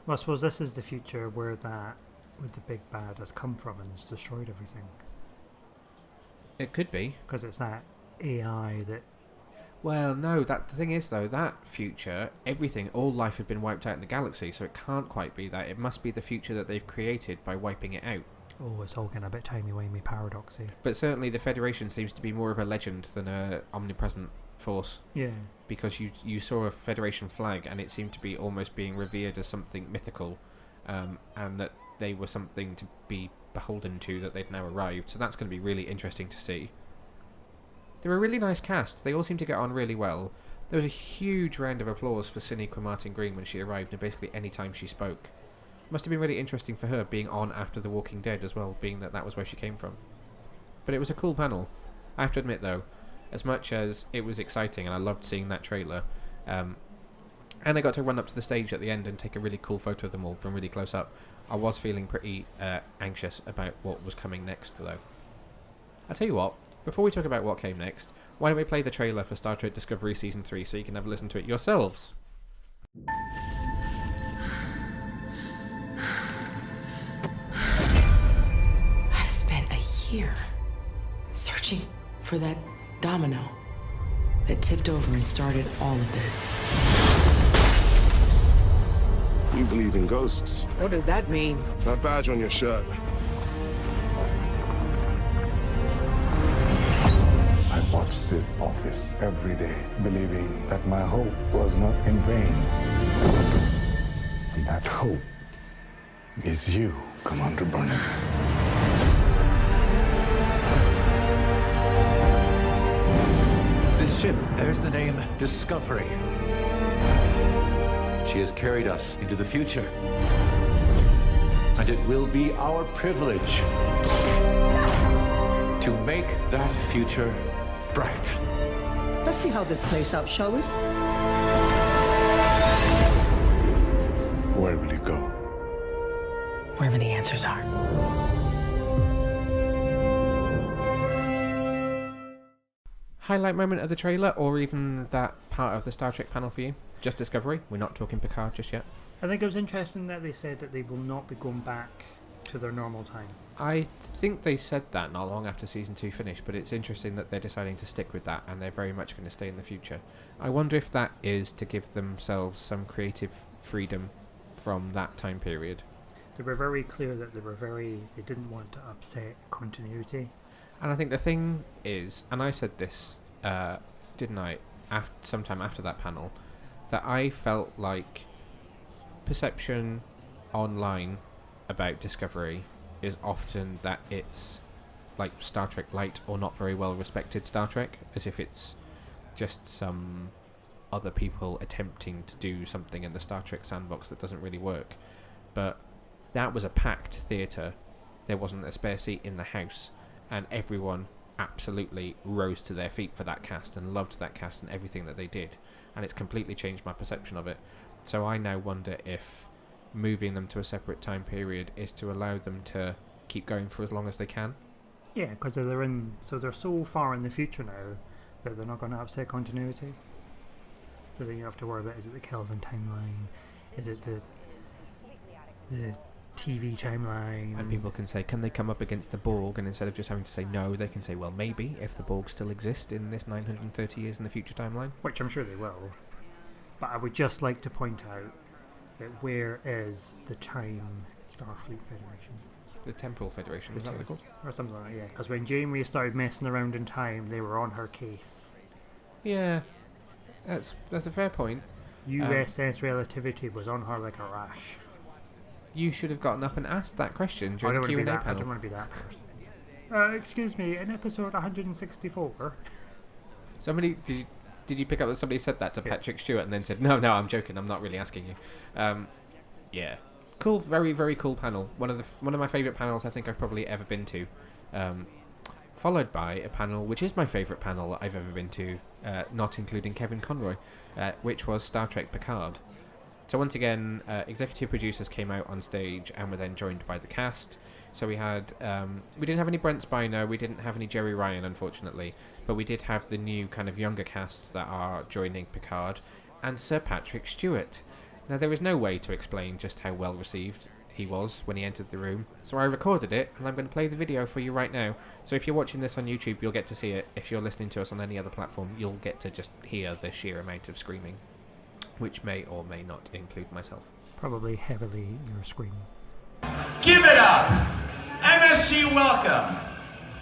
Well, I suppose this is the future where the big bad has come from and has destroyed everything. It could be. Because it's that AI that... Well, no, the thing is, though, that future, all life had been wiped out in the galaxy, so it can't quite be that. It must be the future that they've created by wiping it out. Oh, it's all getting a bit timey-wimey paradoxy. But certainly the Federation seems to be more of a legend than a omnipresent force. Yeah. Because you saw a Federation flag, and it seemed to be almost being revered as something mythical, and that they were something to be beholden to, that they'd now arrived. So that's going to be really interesting to see. They were a really nice cast. They all seemed to get on really well. There was a huge round of applause for Sonequa Martin Green when she arrived, and basically any time she spoke. Must have been really interesting for her being on after The Walking Dead as well, being that was where she came from. But it was a cool panel. I have to admit, though, as much as it was exciting and I loved seeing that trailer, and I got to run up to the stage at the end and take a really cool photo of them all from really close up, I was feeling pretty anxious about what was coming next, though. I'll tell you what, before we talk about what came next, why don't we play the trailer for Star Trek Discovery Season 3 so you can have a listen to it yourselves? I've spent a year searching for that domino that tipped over and started all of this. You believe in ghosts. What does that mean? That badge on your shirt. I watched this office every day, believing that my hope was not in vain. And that hope is you, Commander Burnham. This ship bears the name Discovery. She has carried us into the future. And it will be our privilege to make that future bright. Let's see how this plays out, shall we? Where will you go? Wherever the answers are. Highlight moment of the trailer, or even that part of the Star Trek panel for you? Just Discovery? We're not talking Picard just yet. I think it was interesting that they said that they will not be going back to their normal time. I think they said that not long after Season 2 finished, but it's interesting that they're deciding to stick with that, and they're very much going to stay in the future. I wonder if that is to give themselves some creative freedom from that time period. They were very clear that they didn't want to upset continuity. And I think the thing is, and I said this, didn't I, sometime after that panel, that I felt like perception online about Discovery is often that it's like Star Trek Light or not very well respected Star Trek, as if it's just some other people attempting to do something in the Star Trek sandbox that doesn't really work. But that was a packed theatre. there wasn't a spare seat in the house, and everyone absolutely rose to their feet for that cast and loved that cast and everything that they did, and it's completely changed my perception of it. So I now wonder if moving them to a separate time period is to allow them to keep going for as long as they can. Yeah, because they're so far in the future now that they're not going to upset continuity. So then you have to worry about, is it the Kelvin timeline? Is it the TV timeline? And people can say, can they come up against the Borg? And instead of just having to say no, they can say, well, maybe, if the Borg still exist in this 930 years in the future timeline. Which I'm sure they will. But I would just like to point out that where is the Time Starfleet Federation? The Temporal Federation, is that what they're called? Or something like that, yeah. Because when Janeway started messing around in time, they were on her case. Yeah, that's a fair point. USS Relativity was on her like a rash. You should have gotten up and asked that question during the Q&A panel. I don't want to be that person. Excuse me, in episode 164... Somebody... Did you pick up that somebody said that to Patrick Stewart and then said, no, I'm joking, I'm not really asking you. Yeah. Cool, very, very cool panel. One of my favourite panels I think I've probably ever been to. Followed by a panel, which is my favourite panel I've ever been to, not including Kevin Conroy, which was Star Trek Picard. So once again, executive producers came out on stage and were then joined by the cast. So we had, we didn't have any Brent Spiner, we didn't have any Jerry Ryan, unfortunately, but we did have the new kind of younger cast that are joining Picard, and Sir Patrick Stewart. Now, there is no way to explain just how well received he was when he entered the room, so I recorded it, and I'm going to play the video for you right now. So if you're watching this on YouTube, you'll get to see it. If you're listening to us on any other platform, you'll get to just hear the sheer amount of screaming, which may or may not include myself. Probably heavily your screaming. Give it up! MSG welcome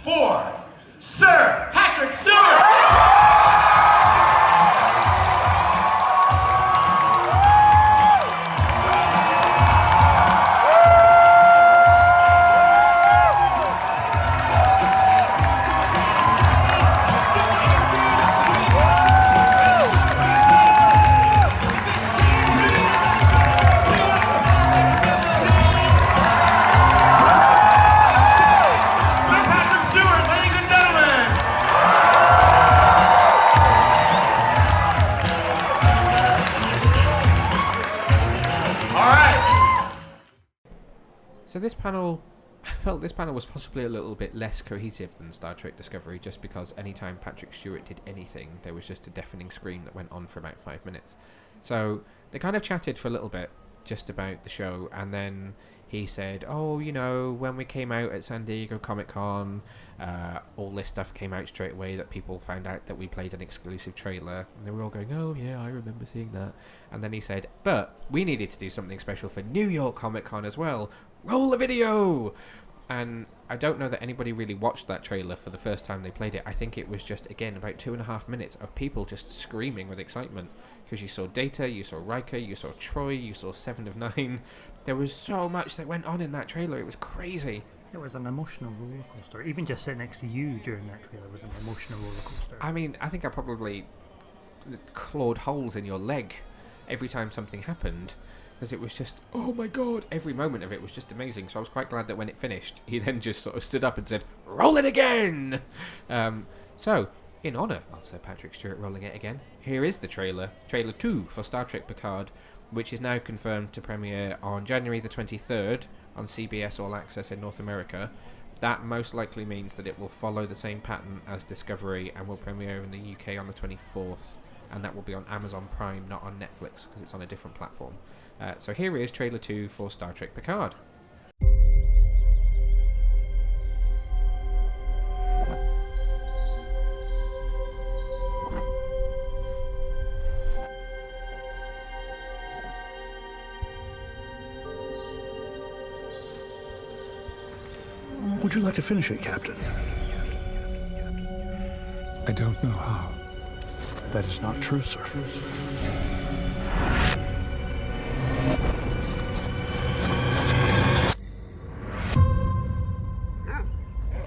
for Sir Patrick Stewart! So this panel, I felt this panel was possibly a little bit less cohesive than Star Trek Discovery, just because anytime Patrick Stewart did anything, there was just a deafening scream that went on for about 5 minutes. So they kind of chatted for a little bit just about the show, and then he said, oh, you know, when we came out at San Diego Comic-Con, all this stuff came out straight away, that people found out that we played an exclusive trailer, and they were all going, oh yeah, I remember seeing that. And then he said, but we needed to do something special for New York Comic-Con as well. Roll the video! And I don't know that anybody really watched that trailer for the first time they played it. I think it was just, again, about 2.5 minutes of people just screaming with excitement. Because you saw Data, you saw Riker, you saw Troy, you saw 7 of 9. There was so much that went on in that trailer. It was crazy. It was an emotional roller coaster. Even just sitting next to you during that trailer was an emotional roller coaster. I mean, I think I probably clawed holes in your leg every time something happened. Because it was just, oh my god, every moment of it was just amazing. So I was quite glad that when it finished, he then just sort of stood up and said, roll it again! So, in honour of Sir Patrick Stewart rolling it again, here is the trailer 2 for Star Trek Picard, which is now confirmed to premiere on January the 23rd on CBS All Access in North America. That most likely means that it will follow the same pattern as Discovery and will premiere in the UK on the 24th, and that will be on Amazon Prime, not on Netflix, because it's on a different platform. So here is trailer 2 for Star Trek Picard. Would you like to finish it, Captain? I don't know how. That is not true, sir.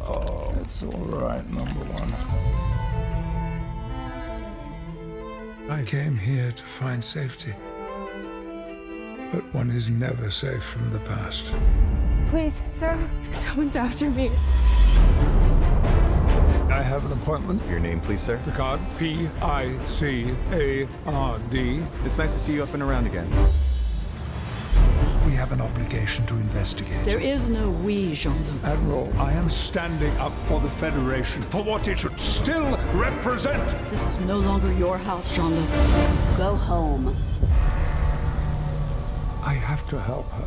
Oh, it's all right, number one. I came here to find safety. But one is never safe from the past. Please, sir. Someone's after me. I have an appointment. Your name, please, sir? Picard. P-I-C-A-R-D. It's nice to see you up and around again. We have an obligation to investigate. There is no we, Jean-Luc. Admiral, I am standing up for the Federation, for what it should still represent. This is no longer your house, Jean-Luc. Go home. I have to help her.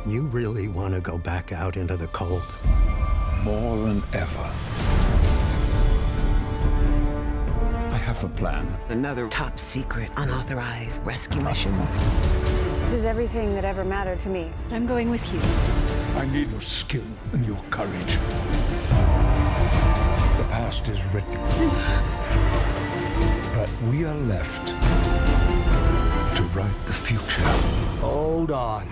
You really want to go back out into the cold? More than ever. I have a plan. Another top secret, unauthorized rescue mission. This is everything that ever mattered to me. I'm going with you. I need your skill and your courage. The past is written. But we are left to write the future. Hold on.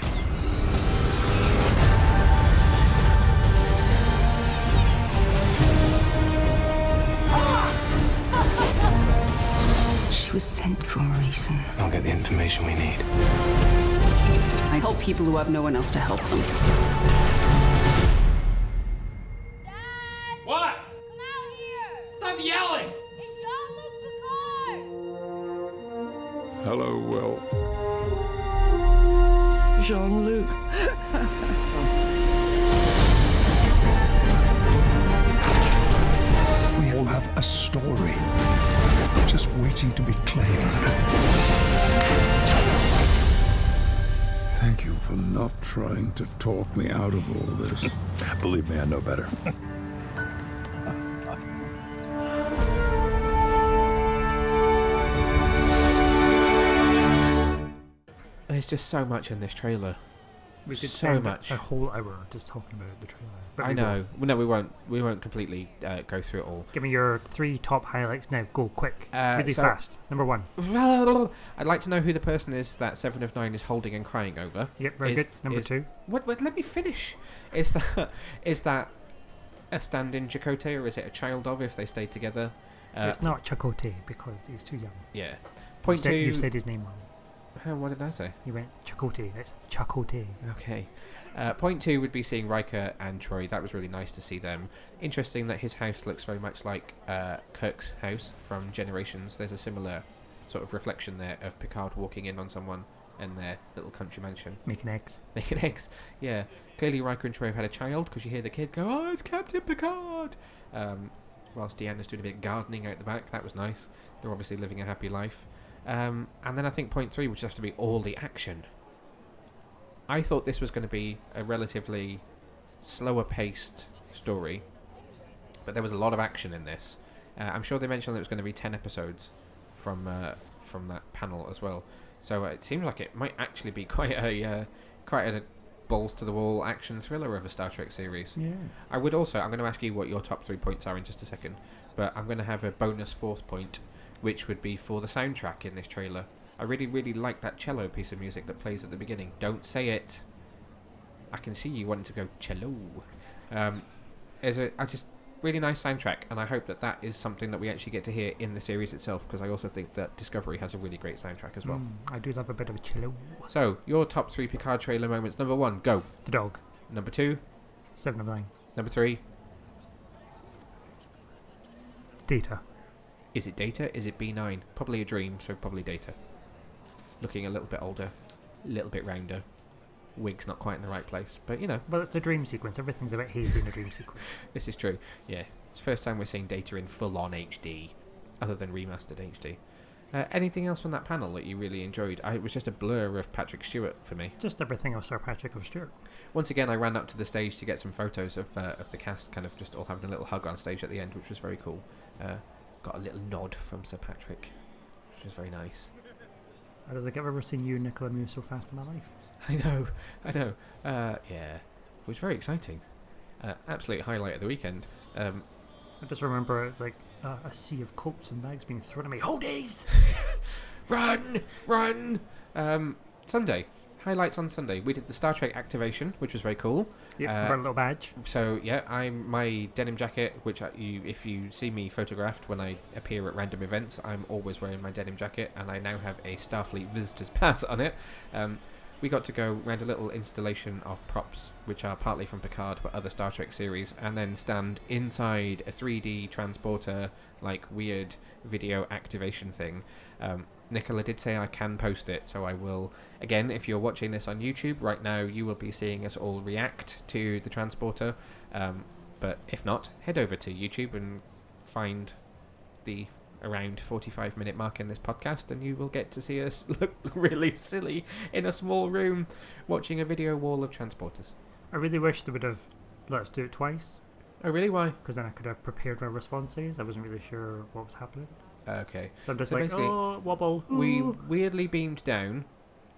She was sent for a reason. I'll get the information we need. I help people who have no one else to help them. Dad! What? Come out here! Stop yelling! It's Jean-Luc Picard! Hello, Will. Jean-Luc. We all have a story, just waiting to be claimed. Thank you for not trying to talk me out of all this. Believe me, I know better. There's just so much in this trailer. We could so spend much. a whole hour just talking about the trailer. But I know. Well, no, we won't. We won't completely go through it all. Give me your 3 top highlights now. Go quick, really so- fast. Number 1. I'd like to know who the person is that 7 of 9 is holding and crying over. Yep, very good. Number 2. What? Let me finish. Is that a stand-in Chakotay, or is it a child of if they stay together? It's not Chakotay because he's too young. Yeah. Point 2. You said his name wrong. What did I say? You went Chakotay. It's Chakotay. Okay. Point 2 would be seeing Riker and Troy. That was really nice to see them. Interesting that his house looks very much like Kirk's house from Generations. There's a similar sort of reflection there of Picard walking in on someone in their little country mansion. Making eggs. Making eggs, yeah. Clearly Riker and Troy have had a child because you hear the kid go, "Oh, it's Captain Picard!" Whilst Deanna's doing a bit of gardening out the back. That was nice. They're obviously living a happy life. And then I think point 3 would just have to be all the action. I thought this was going to be a relatively slower paced story, but there was a lot of action in this. I'm sure they mentioned that it was going to be 10 episodes from that panel as well. So it seems like it might actually be quite a balls to the wall action thriller of a Star Trek series. Yeah. I'm going to ask you what your top 3 points are in just a second, but I'm going to have a bonus 4th point, which would be for the soundtrack in this trailer. I really, really like that cello piece of music that plays at the beginning. Don't say it. I can see you wanting to go cello. There's a just really nice soundtrack, and I hope that is something that we actually get to hear in the series itself, because I also think that Discovery has a really great soundtrack as well. I do love a bit of a cello. So, your top 3 Picard trailer moments. Number 1, go. The dog. Number 2. 7 of 9. Number 3. Data. Is it Data? Is it B9? Probably a dream, so probably Data. Looking a little bit older, a little bit rounder. Wig's not quite in the right place, but you know. Well, it's a dream sequence. Everything's a bit hazy in a dream sequence. This is true. Yeah, it's the first time we're seeing Data in full-on HD, other than remastered HD. Anything else from that panel that you really enjoyed? It was just a blur of Patrick Stewart for me. Just everything of Sir Patrick of Stewart. Once again, I ran up to the stage to get some photos of the cast, kind of just all having a little hug on stage at the end, which was very cool. Got a little nod from Sir Patrick, which was very nice. I don't think I've ever seen you and Nicola move so fast in my life. I know. Yeah, it was very exciting. Absolute highlight of the weekend. I just remember like a sea of coats and bags being thrown at me. Holdies! Run! Sunday. Highlights on Sunday. We did the Star Trek activation, which was very cool. Yeah, got a little badge. So yeah, my denim jacket, which if you see me photographed when I appear at random events, I'm always wearing my denim jacket, and I now have a Starfleet Visitors Pass on it. we got to go around a little installation of props, which are partly from Picard but other Star Trek series, and then stand inside a 3D transporter, like weird video activation thing. Nicola did say I can post it, so I will. Again, if you're watching this on YouTube right now, you will be seeing us all react to the transporter. But if not, head over to YouTube and find the around 45-minute mark in this podcast, and you will get to see us look really silly in a small room watching a video wall of transporters. I really wish they would have let us do it twice. Oh, really? Why? Because then I could have prepared my responses. I wasn't really sure what was happening. Okay. So I'm just like, oh, wobble. We weirdly beamed down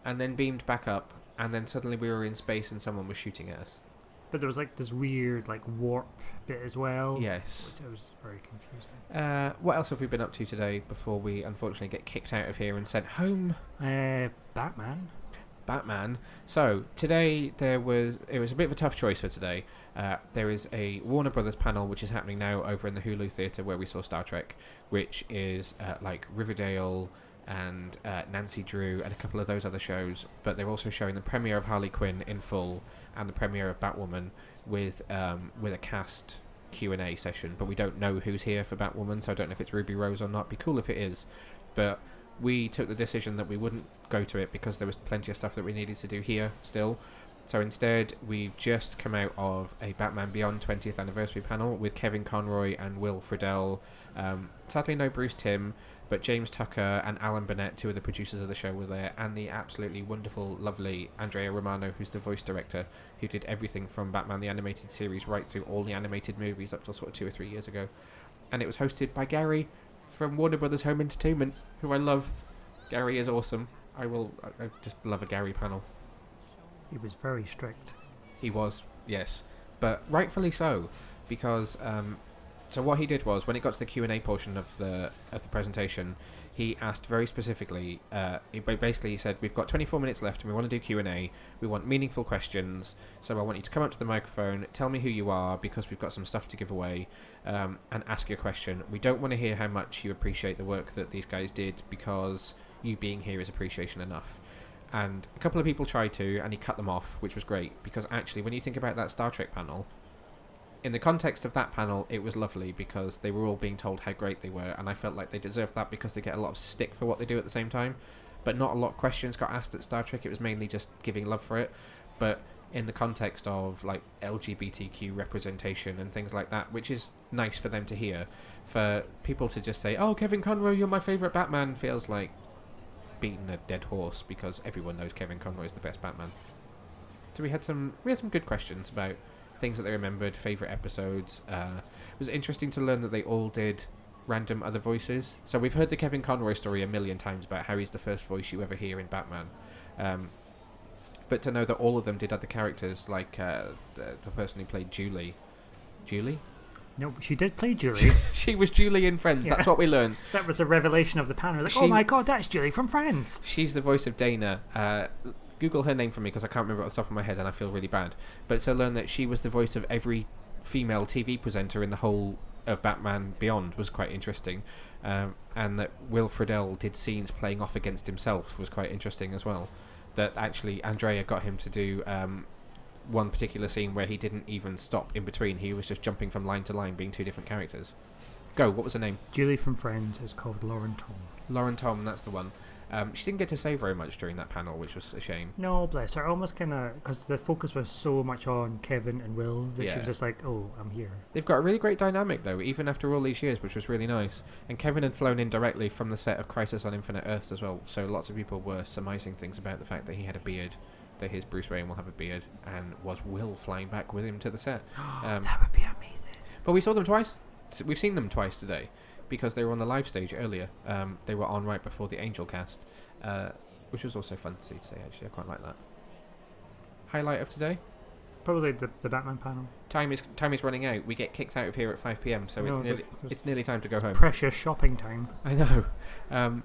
and then beamed back up, and then suddenly we were in space and someone was shooting at us. But there was like this weird like warp bit as well. Yes. Which I was very confused. What else have we been up to today before we unfortunately get kicked out of here and sent home? Batman. So today it was a bit of a tough choice for today. There is a Warner Brothers panel which is happening now over in the Hulu Theatre where we saw Star Trek, which is like Riverdale and Nancy Drew and a couple of those other shows, but they're also showing the premiere of Harley Quinn in full and the premiere of Batwoman with a cast Q&A session, but we don't know who's here for Batwoman, so I don't know if it's Ruby Rose or not. It'd be cool if it is, but we took the decision that we wouldn't go to it because there was plenty of stuff that we needed to do here still. So instead, we've just come out of a Batman Beyond 20th anniversary panel with Kevin Conroy and Will Friedle. Sadly, no Bruce Timm, but James Tucker and Alan Burnett, two of the producers of the show, were there, and the absolutely wonderful, lovely Andrea Romano, who's the voice director, who did everything from Batman the Animated Series right through all the animated movies up till sort of 2 or 3 years ago. And it was hosted by Gary from Warner Brothers Home Entertainment, who I love. Gary is awesome. I just love a Gary panel. He was very strict. He was, yes, but rightfully so, because so what he did was when it got to the Q&A portion of the presentation, he asked very specifically. He said, "We've got 24 minutes left, and we want to do Q&A. We want meaningful questions. So I want you to come up to the microphone, tell me who you are, because we've got some stuff to give away, and ask your question. We don't want to hear how much you appreciate the work that these guys did, because you being here is appreciation enough." And a couple of people tried to, and he cut them off, which was great, because actually when you think about that Star Trek panel, in the context of that panel, it was lovely because they were all being told how great they were, and I felt like they deserved that because they get a lot of stick for what they do at the same time. But not a lot of questions got asked at Star Trek. It was mainly just giving love for it. But in the context of like LGBTQ representation and things like that, which is nice for them to hear, for people to just say, "Oh, Kevin Conroy, you're my favourite Batman," feels like beating a dead horse, because everyone knows Kevin Conroy is the best Batman. So we had some good questions about things that they remembered, favourite episodes. It was interesting to learn that they all did random other voices. So we've heard the Kevin Conroy story a million times about how he's the first voice you ever hear in Batman. But to know that all of them did other characters, like the person who played Julie. Julie? No, she did play Julie. She was Julie in Friends. Yeah. That's what we learned. That was the revelation of the panel. Like, oh my god, that's Julie from Friends. She's the voice of Dana. Google her name for me because I can't remember off the top of my head and I feel really bad. But to learn that she was the voice of every female TV presenter in the whole of Batman Beyond was quite interesting. And that Will Friedle did scenes playing off against himself was quite interesting as well. That actually Andrea got him to do one particular scene where he didn't even stop in between. He was just jumping from line to line, being two different characters. Go, what was her name? Julie from Friends is called Lauren Tom. Lauren Tom, that's the one. She didn't get to say very much during that panel, which was a shame. No, bless her. Almost kind of, because the focus was so much on Kevin and Will that she was just like, oh, I'm here. They've got a really great dynamic, though, even after all these years, which was really nice. And Kevin had flown in directly from the set of Crisis on Infinite Earths as well, so lots of people were surmising things about the fact that he had a beard, that his Bruce Wayne will have a beard, and was Will flying back with him to the set. That would be amazing. But we saw them twice. We've seen them twice today, because they were on the live stage earlier. They were on right before the Angel cast. Which was also fun to see today, actually. I quite like that. Highlight of today? Probably the Batman panel. Time is running out. We get kicked out of here at 5 p.m, so it's nearly time to go home. Precious shopping time. I know.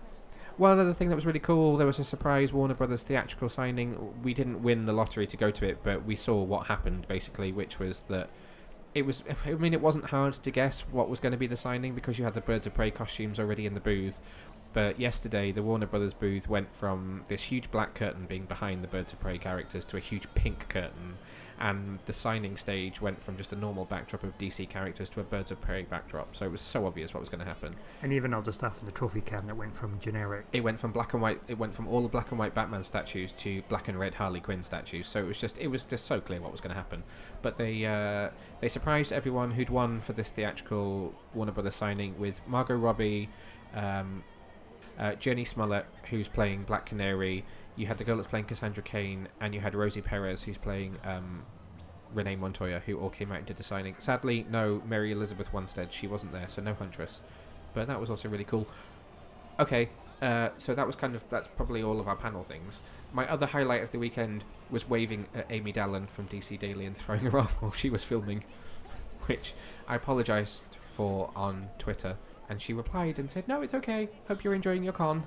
One other thing that was really cool, there was a surprise Warner Brothers theatrical signing. We didn't win the lottery to go to it, but we saw what happened, basically, which was that it wasn't hard to guess what was going to be the signing because you had the Birds of Prey costumes already in the booth. But yesterday, the Warner Brothers booth went from this huge black curtain being behind the Birds of Prey characters to a huge pink curtain, and the signing stage went from just a normal backdrop of DC characters to a Birds of Prey backdrop, so it was so obvious what was going to happen. And even all the stuff in the trophy cabinet went from generic. It went from black and white. It went from all the black and white Batman statues to black and red Harley Quinn statues. So it was just so clear what was going to happen. But they surprised everyone who'd won for this theatrical Warner Brothers signing with Margot Robbie, Jenny Smollett, who's playing Black Canary. You had the girl that's playing Cassandra Cain, and you had Rosie Perez, who's playing Renee Montoya, who all came out and did the signing. Sadly, no Mary Elizabeth Winstead. She wasn't there, so no Huntress. But that was also really cool. Okay, so that's probably all of our panel things. My other highlight of the weekend was waving at Amy Dallin from DC Daily and throwing her off while she was filming, which I apologised for on Twitter, and she replied and said, "No, it's okay. Hope you're enjoying your con."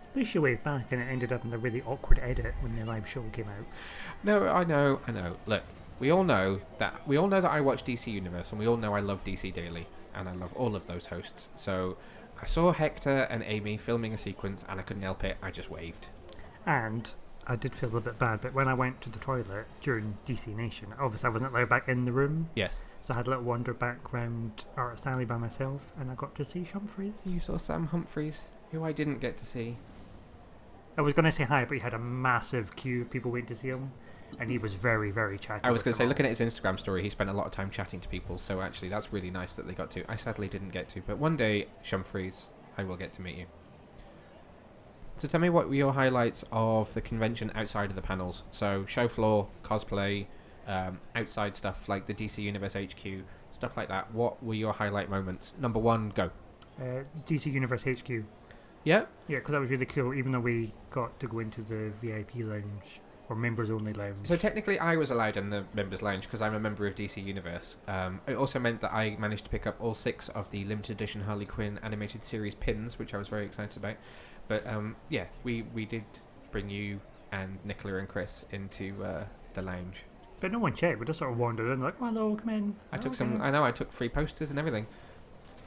At least she waved back, and it ended up in a really awkward edit when the live show came out. No, I know. Look, we all know that I watch DC Universe, and we all know I love DC Daily, and I love all of those hosts. So I saw Hector and Amy filming a sequence, and I couldn't help it. I just waved. And I did feel a bit bad, but when I went to the toilet during DC Nation, obviously I wasn't allowed back in the room. Yes. So I had a little wander back round Artist Alley by myself, and I got to see Humphreys. You saw Sam Humphreys, who I didn't get to see. I was going to say hi, but he had a massive queue of people waiting to see him, and he was very, very chatty. I was going to say, looking at his Instagram story, he spent a lot of time chatting to people, so actually that's really nice that they got to. I sadly didn't get to, but one day, Humphreys, I will get to meet you. So tell me what were your highlights of the convention outside of the panels. So show floor, cosplay, outside stuff like the DC Universe HQ, stuff like that. What were your highlight moments? Number one, go. DC Universe HQ. Yeah? Yeah, because that was really cool, even though we got to go into the VIP lounge, or members only lounge. So technically I was allowed in the members lounge because I'm a member of DC Universe. It also meant that I managed to pick up all 6 of the limited edition Harley Quinn animated series pins, which I was very excited about. But yeah, we did bring you and Nicola and Chris into the lounge. But no one checked, we just sort of wandered in, like, oh, hello, come in. I took free posters and everything.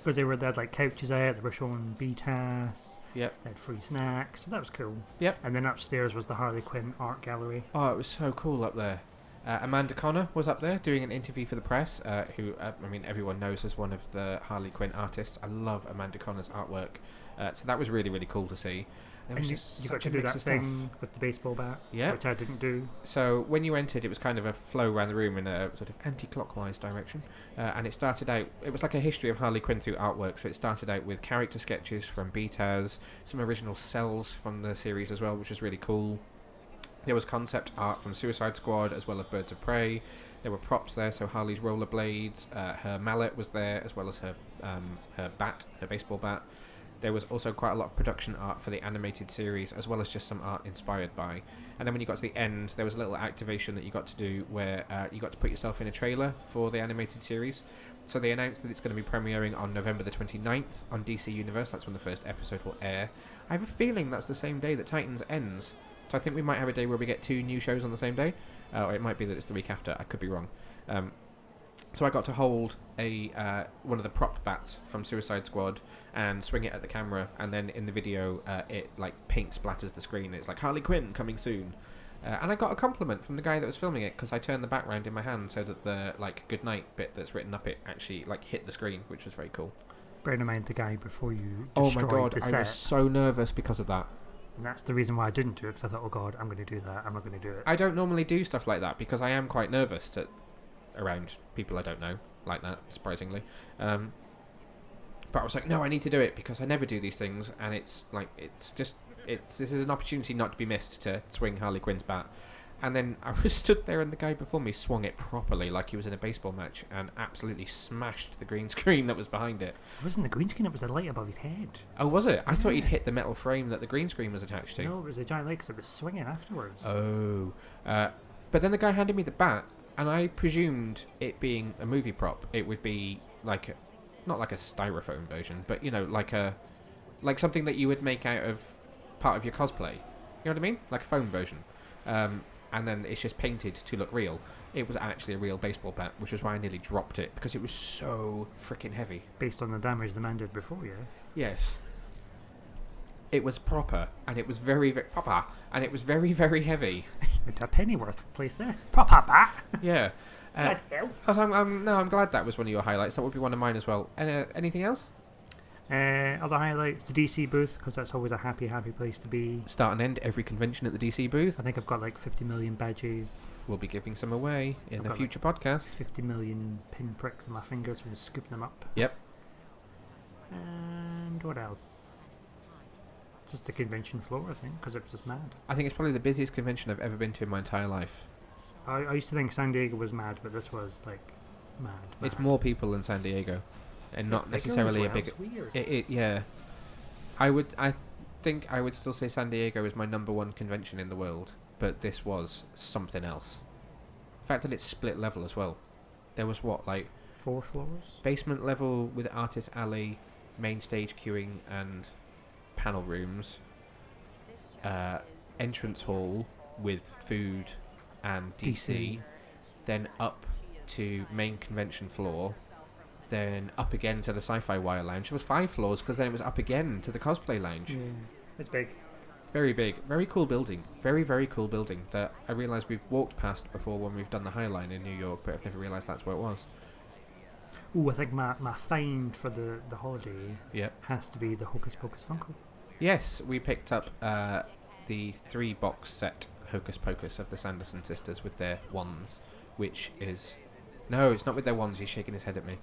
Because they had like couches out, they were showing BTAS. Yep. They had free snacks, so that was cool. Yep. And then upstairs was the Harley Quinn art gallery. Oh, it was so cool up there. Amanda Connor was up there doing an interview for the press, who, everyone knows as one of the Harley Quinn artists. I love Amanda Connor's artwork. So that was really, really cool to see. And you got to do that thing with the baseball bat, which I didn't do. So when you entered, it was kind of a flow around the room in a sort of anti-clockwise direction. And it started out, it was like a history of Harley Quinn through artwork. So it started out with character sketches from BTAS, some original cells from the series as well, which was really cool. There was concept art from Suicide Squad as well as Birds of Prey. There were props there, so Harley's rollerblades, her mallet was there, as well as her bat, her baseball bat. There was also quite a lot of production art for the animated series, as well as just some art inspired by. And then when you got to the end, there was a little activation that you got to do where you got to put yourself in a trailer for the animated series. So they announced that it's going to be premiering on November the 29th on DC Universe. That's when the first episode will air. I have a feeling that's the same day that Titans ends. So I think we might have a day where we get 2 new shows on the same day. Or it might be that it's the week after. I could be wrong. So I got to hold one of the prop bats from Suicide Squad and swing it at the camera, and then in the video it like paint splatters the screen. It's like Harley Quinn coming soon. And I got a compliment from the guy that was filming it because I turned the bat round in my hand so that the like goodnight bit that's written up it actually like hit the screen, which was very cool. Bearing in mind the guy before you oh destroyed my god, the set. I was so nervous because of that. And that's the reason why I didn't do it, because I thought, oh god, I'm going to do that, I'm not going to do it. I don't normally do stuff like that because I am quite nervous around people I don't know like that, surprisingly. But I was like, no, I need to do it because I never do these things, and it's like this is an opportunity not to be missed to swing Harley Quinn's bat. And then I was stood there and the guy before me swung it properly like he was in a baseball match and absolutely smashed the green screen that was behind it. It wasn't the green screen, it was the light above his head. Oh, was it? I thought he'd hit the metal frame that the green screen was attached to. No, it was a giant light because it was swinging afterwards. Oh. But then the guy handed me the bat, and I presumed it being a movie prop, it would be like not like a styrofoam version, but you know, like something that you would make out of part of your cosplay. You know what I mean? Like a foam version. And then it's just painted to look real. It was actually a real baseball bat, which was why I nearly dropped it, because it was so freaking heavy. Based on the damage the man did before, yeah? Yes. it was proper, and it was very, very proper, and it was very, very heavy. A Pennyworth placed there. Proper bat. Yeah. Bloody hell. I'm glad that was one of your highlights. That would be one of mine as well. Anything else? Other highlights, the DC booth, because that's always a happy place to be. Start and end every convention at the DC booth. I think I've got like 50 million badges. We'll be giving some away in a future podcast. 50 million pinpricks in my fingers and scoop them up. Yep. And what else? Just the convention floor, I think, because it was just mad. I think it's probably the busiest convention I've ever been to in my entire life. I used to think San Diego was mad, but this was like mad. It's more people than San Diego, and not necessarily a bigger. Yeah, I think I would still say San Diego is my number one convention in the world, but this was something else. The fact that it's split level as well. There was 4 floors? Basement level with artist alley, main stage queuing and panel rooms. Entrance hall with food and DC. Then up to main convention floor. Then up again to the Sci-Fi Wire Lounge. It was 5 floors because then it was up again to the Cosplay Lounge. Yeah, it's big. Very big. Very cool building. Very, very cool building that I realised we've walked past before when we've done the High Line in New York, but I've never realised that's where it was. Ooh, I think my find for the holiday has to be the Hocus Pocus Funko. Yes, we picked up the 3-box set Hocus Pocus of the Sanderson sisters with their wands, which is... No, it's not with their wands, he's shaking his head at me.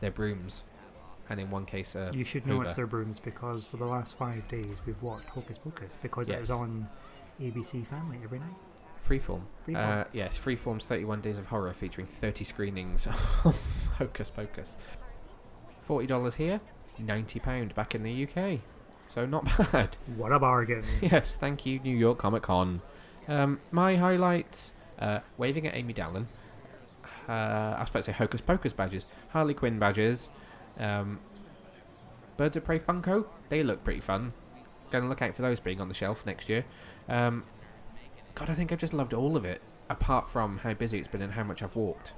They're brooms. And in one case, you should know it's their brooms because for the last 5 days we've watched Hocus Pocus because it is on ABC Family every night. Freeform. Yes, Freeform's 31 Days of Horror featuring 30 screenings of Hocus Pocus. $40 here, £90 back in the UK. So not bad. What a bargain. Yes, thank you, New York Comic Con. My highlights, waving at Amy Dallin. I was about to say Hocus Pocus badges. Harley Quinn badges. Birds of Prey Funko. They look pretty fun. Gonna look out for those being on the shelf next year. God, I think I've just loved all of it, apart from how busy it's been and how much I've walked.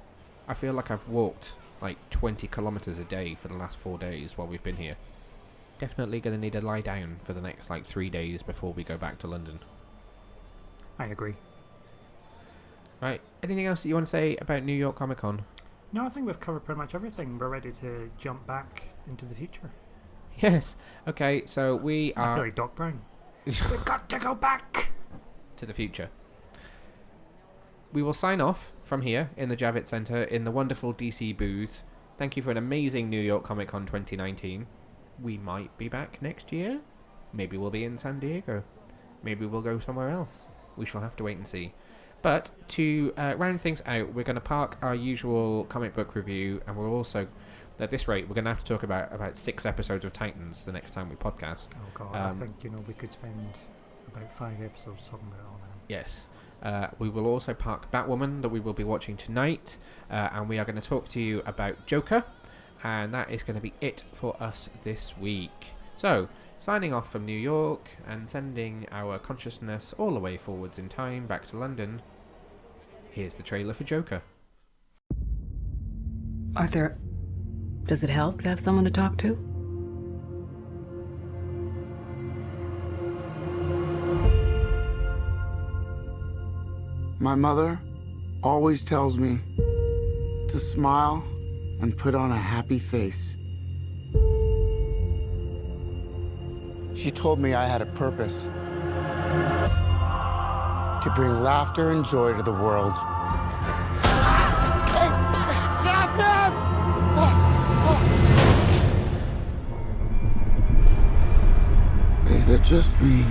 I feel like I've walked like 20 kilometres a day for the last 4 days while we've been here. Definitely going to need a lie down for the next 3 days before we go back to London. I agree. Right, anything else that you want to say about New York Comic Con? No, I think we've covered pretty much everything. We're ready to jump back into the future. Yes. Okay, so we are... I feel like Doc Brown. We've got to go back to the future. We will sign off from here in the Javits Center in the wonderful DC booth. Thank you for an amazing New York Comic Con 2019. We might be back next year. Maybe we'll be in San Diego. Maybe we'll go somewhere else. We shall have to wait and see. But to round things out, we're going to park our usual comic book review, and we're also, at this rate, we're going to have to talk about 6 episodes of Titans the next time we podcast. Oh God, I think we could spend about 5 episodes talking about it all now. Yes. We will also park Batwoman that we will be watching tonight, and we are going to talk to you about Joker, and that is going to be it for us this week. So, signing off from New York and sending our consciousness all the way forwards in time back to London, here's the trailer for Joker. Arthur, does it help to have someone to talk to? My mother always tells me to smile and put on a happy face. She told me I had a purpose to bring laughter and joy to the world. Hey, stop them! Is it just me?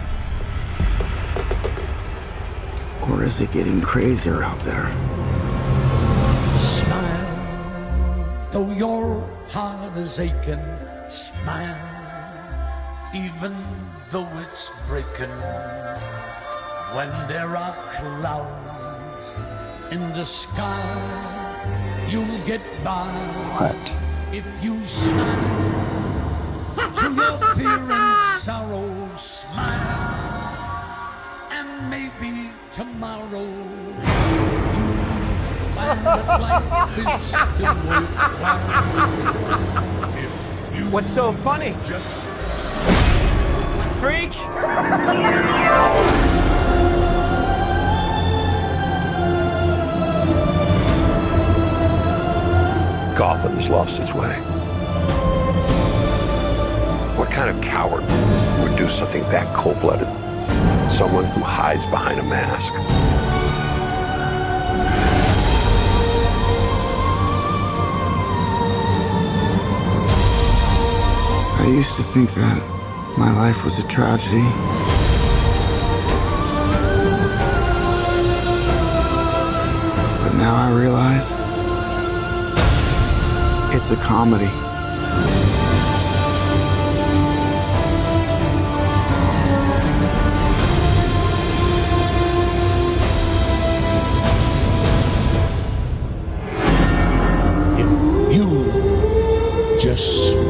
Or is it getting crazier out there? Smile, though your heart is aching. Smile, even though it's breaking. When there are clouds in the sky, you'll get by. What? If you smile to your fear and sorrow, smile. And maybe tomorrow you'll find that life is still worthwhile. What's so funny? freak! Gotham has lost its way. What kind of coward would do something that cold-blooded? Someone who hides behind a mask. I used to think that my life was a tragedy. But now I realize it's a comedy. If you just smile.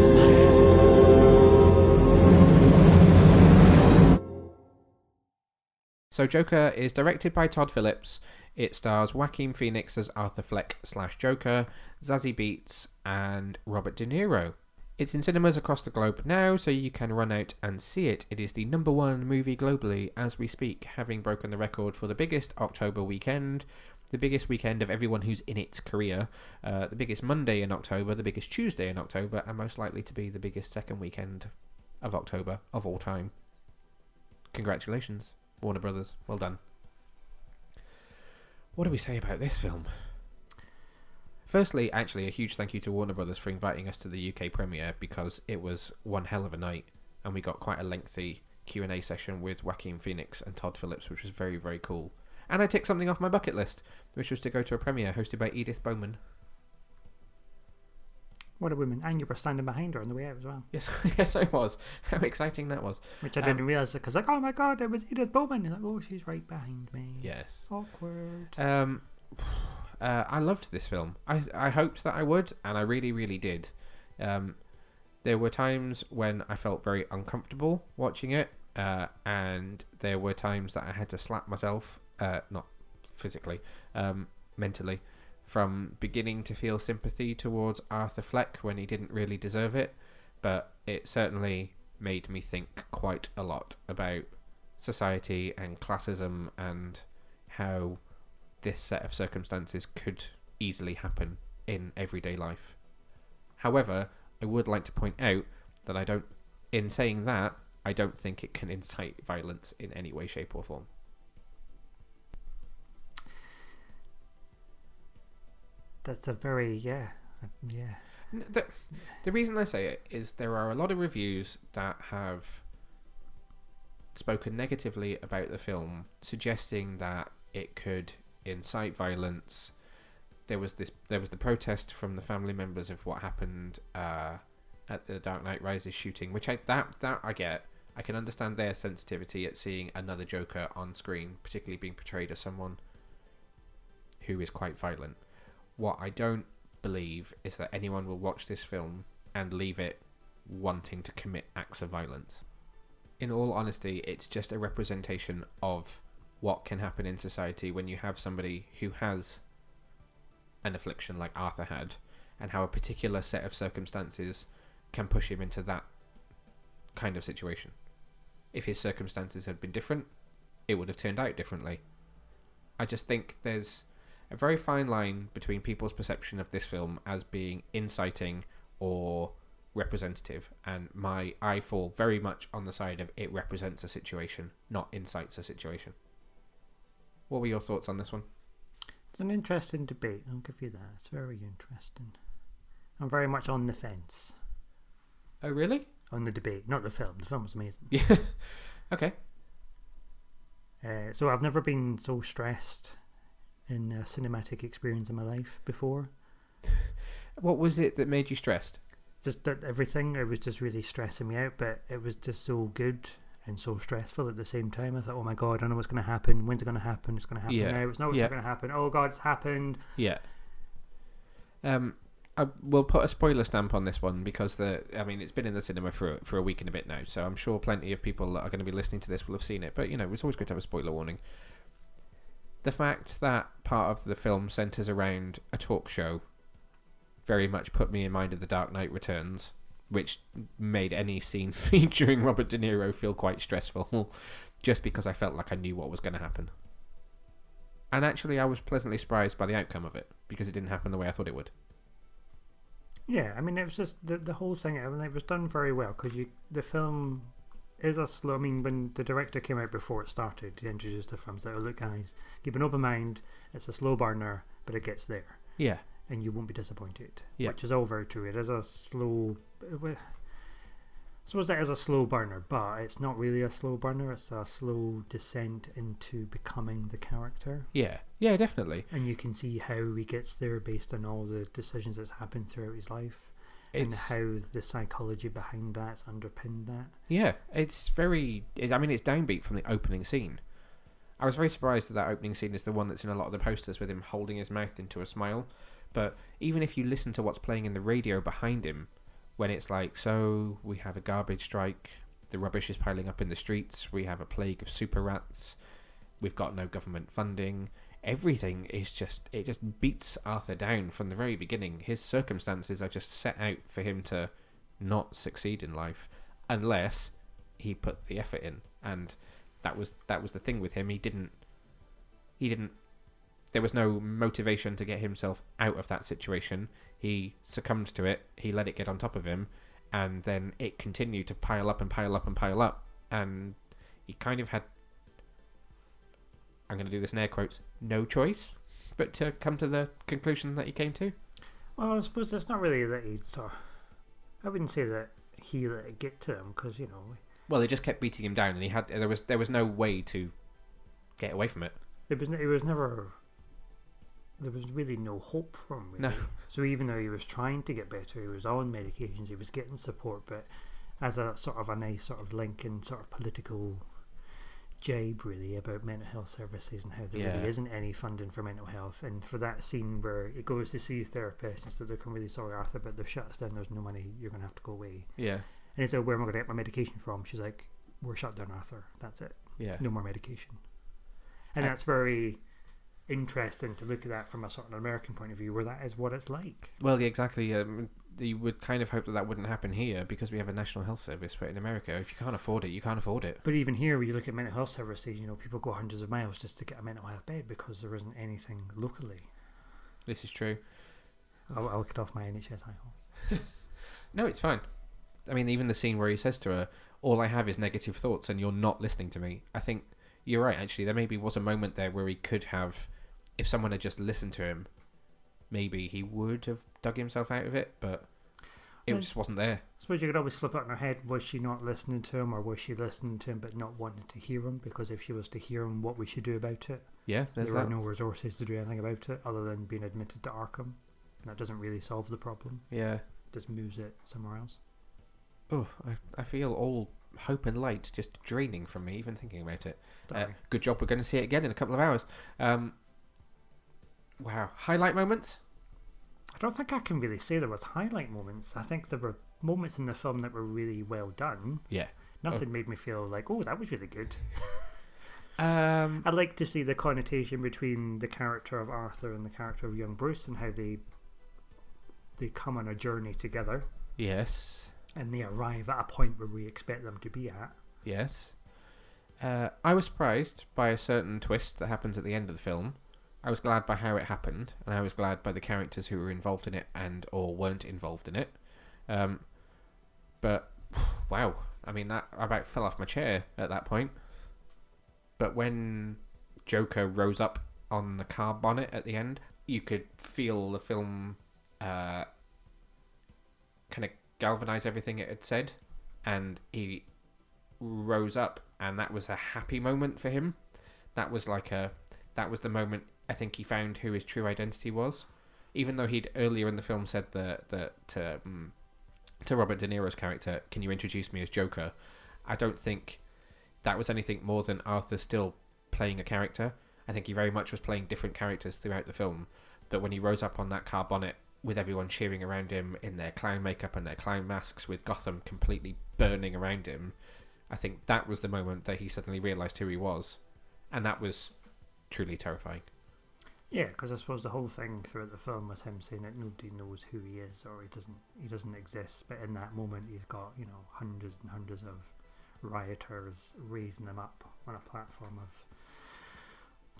So Joker is directed by Todd Phillips. It stars Joaquin Phoenix as Arthur Fleck / Joker, Zazie Beetz, and Robert De Niro. It's in cinemas across the globe now, so you can run out and see it. It is the #1 movie globally as we speak, having broken the record for the biggest October weekend, the biggest weekend of everyone who's in its career, the biggest Monday in October, the biggest Tuesday in October, and most likely to be the biggest second weekend of October of all time. Congratulations, Warner Brothers. Well done. What do we say about this film? Firstly, actually, a huge thank you to Warner Brothers for inviting us to the UK premiere, because it was one hell of a night, and we got quite a lengthy Q&A session with Joaquin Phoenix and Todd Phillips, which was very, very cool. And I ticked something off my bucket list, which was to go to a premiere hosted by Edith Bowman. What a woman. And you were standing behind her on the way out as well. Yes, yes, I was. How exciting that was. Which I didn't realise, because like, oh my god, it was Edith Bowman. And like, oh, she's right behind me. Yes. Awkward. I loved this film. I hoped that I would, and I really, really did. There were times when I felt very uncomfortable watching it, and there were times that I had to slap myself, not physically, mentally, from beginning to feel sympathy towards Arthur Fleck when he didn't really deserve it, but it certainly made me think quite a lot about society and classism and how this set of circumstances could easily happen in everyday life. However, I would like to point out that in saying that, I don't think it can incite violence in any way, shape or form. That's a very, yeah. The reason I say it is there are a lot of reviews that have spoken negatively about the film, suggesting that it could incite violence. There was the protest from the family members of what happened at the Dark Knight Rises shooting, which I get. I can understand their sensitivity at seeing another Joker on screen, particularly being portrayed as someone who is quite violent. What I don't believe is that anyone will watch this film and leave it wanting to commit acts of violence. In all honesty, it's just a representation of what can happen in society when you have somebody who has an affliction like Arthur had, and how a particular set of circumstances can push him into that kind of situation. If his circumstances had been different, it would have turned out differently. I just think there's a very fine line between people's perception of this film as being inciting or representative, and I fall very much on the side of it represents a situation, not incites a situation. What were your thoughts on this one? It's an interesting debate, I'll give you that. It's very interesting. I'm very much on the fence. Oh, really? On the debate, not the film. The film was amazing. Yeah. Okay. So I've never been so stressed in a cinematic experience in my life before. What was it that made you stressed? Just that everything. It was just really stressing me out, but it was just so good and so stressful at the same time. I thought, oh my god, I know what's going to happen. When's it going to happen? It's going to happen now. It's not what's going to happen. Oh god, it's happened. Yeah. I will put a spoiler stamp on this one because it's been in the cinema for a week and a bit now, so I'm sure plenty of people that are going to be listening to this will have seen it. But it's always good to have a spoiler warning. The fact that part of the film centres around a talk show very much put me in mind of The Dark Knight Returns, which made any scene featuring Robert De Niro feel quite stressful, just because I felt like I knew what was going to happen. And actually, I was pleasantly surprised by the outcome of it, because it didn't happen the way I thought it would. Yeah, I mean, it was just the whole thing. I mean, it was done very well, because the film is a slow. I mean, when the director came out before it started to introduce the film, said, "Oh, look, guys, keep an open mind. It's a slow burner, but it gets there. Yeah, and you won't be disappointed." Yeah, which is all very true. It is a slow. I suppose it is a slow burner, but it's not really a slow burner. It's a slow descent into becoming the character. Yeah, yeah, definitely. And you can see how he gets there based on all the decisions that's happened throughout his life, and how the psychology behind that's underpinned that. Yeah, it's very. I mean, it's downbeat from the opening scene. I was very surprised that opening scene is the one that's in a lot of the posters with him holding his mouth into a smile. But even if you listen to what's playing in the radio behind him, when it's like, so we have a garbage strike, the rubbish is piling up in the streets, we have a plague of super rats, we've got no government funding, everything is just, it just beats Arthur down from the very beginning. His circumstances are just set out for him to not succeed in life unless he put the effort in. And that was the thing with him. He didn't there was no motivation to get himself out of that situation. He succumbed to it, he let it get on top of him, and then it continued to pile up and pile up and pile up, and he kind of had, I'm going to do this in air quotes, no choice but to come to the conclusion that he came to. Well, I suppose it's not really that he I wouldn't say that he let it get to him, because, well, they just kept beating him down, and he had there was no way to get away from it. There was really no hope for him, really. No. So even though he was trying to get better, he was on medications, he was getting support, but as a sort of a nice sort of link and sort of political jibe, really, about mental health services and how there really isn't any funding for mental health. And for that scene where he goes to see his therapist and says, "Look, I'm really sorry, Arthur, but they've shut us down, there's no money, you're going to have to go away." Yeah. And he said, "Where am I going to get my medication from?" She's like, "We're shut down, Arthur, that's it. Yeah. No more medication." And that's very interesting to look at that from a sort of American point of view, where that is what it's like. Well, yeah, exactly. You would kind of hope that wouldn't happen here, because we have a national health service, but in America, if you can't afford it, you can't afford it. But even here, when you look at mental health services, people go hundreds of miles just to get a mental health bed because there isn't anything locally. This is true. I'll get off my NHS high horse. No, it's fine. I mean, even the scene where he says to her, "All I have is negative thoughts and you're not listening to me." I think you're right, actually. There maybe was a moment there where he could have, if someone had just listened to him, maybe he would have dug himself out of it, but it just wasn't there. I suppose you could always slip it in her head, was she not listening to him, or was she listening to him but not wanting to hear him? Because if she was to hear him, what we should do about it? Yeah, there are no resources to do anything about it other than being admitted to Arkham. And that doesn't really solve the problem. Yeah. It just moves it somewhere else. Oh, I feel all hope and light just draining from me, even thinking about it. Good job, we're going to see it again in a couple of hours. Wow. Highlight moments? I don't think I can really say there was highlight moments. I think there were moments in the film that were really well done. Yeah. Nothing made me feel like, oh, that was really good. I'd like to see the connotation between the character of Arthur and the character of young Bruce, and how they come on a journey together. Yes. And they arrive at a point where we expect them to be at. Yes. I was surprised by a certain twist that happens at the end of the film. I was glad by how it happened, and I was glad by the characters who were involved in it and or weren't involved in it. But wow, I mean, that I about fell off my chair at that point. But when Joker rose up on the car bonnet at the end, you could feel the film kind of galvanize everything it had said, and he rose up, and that was a happy moment for him. That was the moment I think he found who his true identity was. Even though he'd earlier in the film said that to Robert De Niro's character, "Can you introduce me as Joker?" I don't think that was anything more than Arthur still playing a character. I think he very much was playing different characters throughout the film. But when he rose up on that car bonnet with everyone cheering around him in their clown makeup and their clown masks, with Gotham completely burning around him, I think that was the moment that he suddenly realised who he was. And that was truly terrifying. Yeah, because I suppose the whole thing throughout the film was him saying that nobody knows who he is or he doesn't exist. But in that moment, he's got hundreds and hundreds of rioters raising him up on a platform of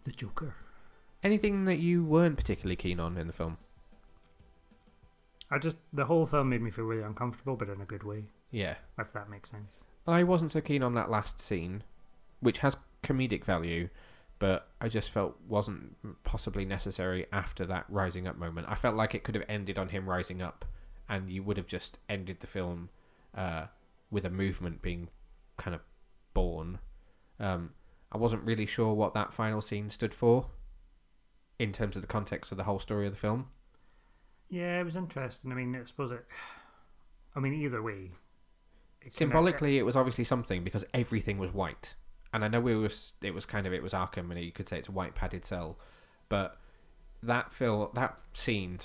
the Joker. Anything that you weren't particularly keen on in the film? The whole film made me feel really uncomfortable, but in a good way. Yeah. If that makes sense. I wasn't so keen on that last scene, which has comedic value, but I just felt wasn't possibly necessary after that rising up moment. I felt like it could have ended on him rising up, and you would have just ended the film with a movement being kind of born. I wasn't really sure what that final scene stood for in terms of the context of the whole story of the film. Yeah, it was interesting. I mean, I suppose either way. Symbolically, it was obviously something because everything was white. And I know it was Arkham, and you could say it's a white padded cell, but that scene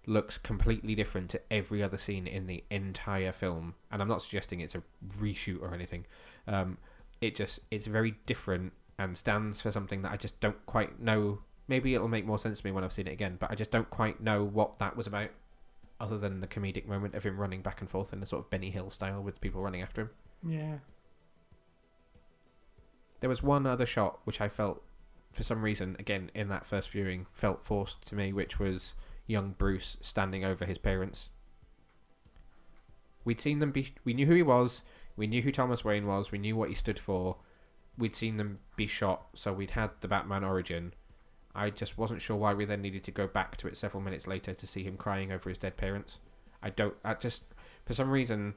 looks completely different to every other scene in the entire film. And I'm not suggesting it's a reshoot or anything. It's very different and stands for something that I just don't quite know. Maybe it'll make more sense to me when I've seen it again, but I just don't quite know what that was about, other than the comedic moment of him running back and forth in a sort of Benny Hill style with people running after him. Yeah. There was one other shot which I felt, for some reason, again, in that first viewing, felt forced to me, which was young Bruce standing over his parents. We'd seen them we knew who he was, we knew who Thomas Wayne was, we knew what he stood for, we'd seen them be shot, so we'd had the Batman origin. I just wasn't sure why we then needed to go back to it several minutes later to see him crying over his dead parents. For some reason,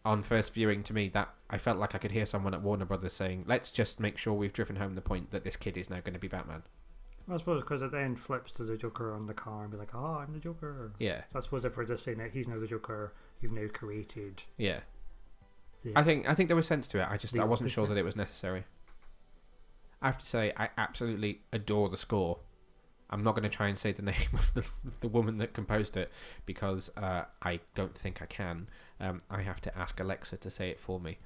on first viewing, to me, that I felt like I could hear someone at Warner Brothers saying, let's just make sure we've driven home the point that this kid is now going to be Batman. Well, I suppose because at the end flips to the Joker on the car and be like, oh, I'm the Joker. Yeah. So I suppose if we're just saying that he's now the Joker, you've now created... Yeah. I think there was sense to it. I wasn't sure that it was necessary. I have to say, I absolutely adore the score. I'm not going to try and say the name of the woman that composed it, because I don't think I can. I have to ask Alexa to say it for me.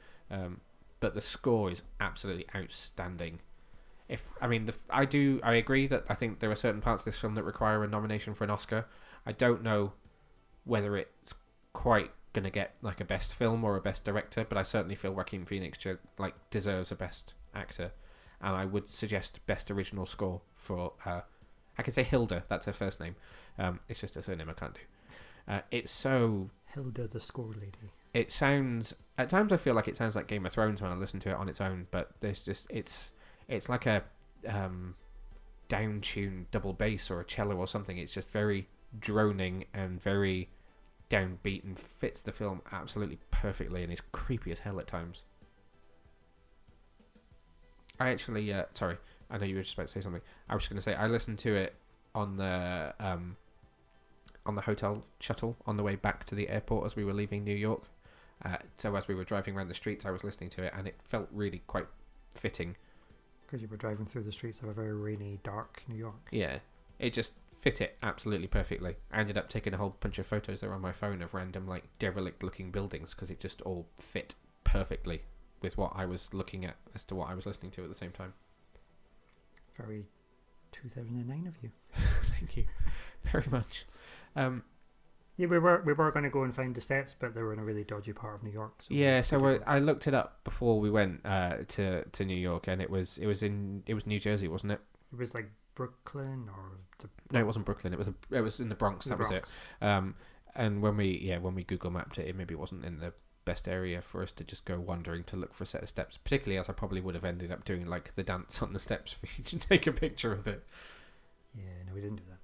But the score is absolutely outstanding. I agree that I think there are certain parts of this film that require a nomination for an Oscar. I don't know whether it's quite going to get like a best film or a best director, but I certainly feel Joaquin Phoenix deserves a best actor, and I would suggest best original score for I can say Hilda, that's her first name. It's just a surname I can't do. It's so... Hilda the score lady. It sounds... At times I feel like it sounds like Game of Thrones when I listen to it on its own, but there's just... It's like a down-tuned double bass or a cello or something. It's just very droning and very downbeat and fits the film absolutely perfectly and is creepy as hell at times. I actually... sorry. I know you were just about to say something. I was just going to say I listened to it on the hotel shuttle on the way back to the airport as we were leaving New York. So as we were driving around the streets, I was listening to it, and it felt really quite fitting. Because you were driving through the streets of a very rainy, dark New York. Yeah, it just fit it absolutely perfectly. I ended up taking a whole bunch of photos there on my phone of random derelict-looking buildings because it just all fit perfectly with what I was looking at as to what I was listening to at the same time. Very 2009 of you. Thank you very much. Yeah, we were going to go and find the steps, but they were in a really dodgy part of New York. So I looked it up before we went to New York, and it was New Jersey, wasn't it? It was like Brooklyn No, it wasn't Brooklyn. It was in the Bronx. That was it. And when we Google mapped it, maybe wasn't in the best area for us to just go wandering to look for a set of steps, particularly as I probably would have ended up doing the dance on the steps for you to take a picture of it. Yeah, no, we didn't do that.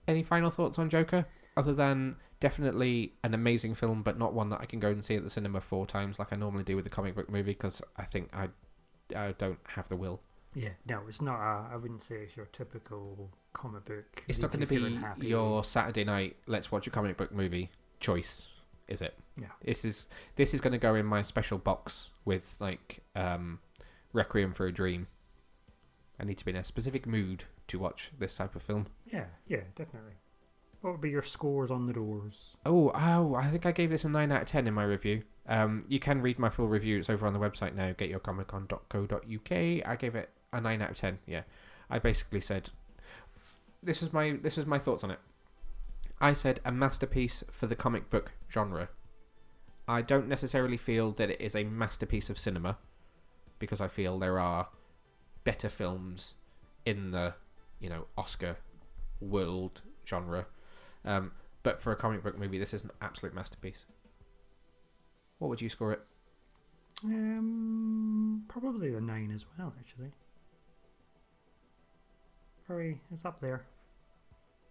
Any final thoughts on Joker, other than definitely an amazing film, but not one that I can go and see at the cinema 4 times like I normally do with a comic book movie, because I think I don't have the will. Yeah, no, it's not I wouldn't say it's your typical comic book. It's not going to be your Saturday night, let's watch a comic book movie choice, is it? Yeah. This is going to go in my special box with Requiem for a Dream. I need to be in a specific mood to watch this type of film. Yeah, definitely. What would be your scores on the doors? Oh, I think I gave this a 9 out of 10 in my review. You can read my full review. It's over on the website now, getyourcomiccon.co.uk. I gave it a 9 out of 10, yeah. I basically said, this was my thoughts on it. I said a masterpiece for the comic book genre. I don't necessarily feel that it is a masterpiece of cinema, because I feel there are better films in the, Oscar world genre. But for a comic book movie, this is an absolute masterpiece. What would you score it? Probably a 9 as well, actually. It's up there.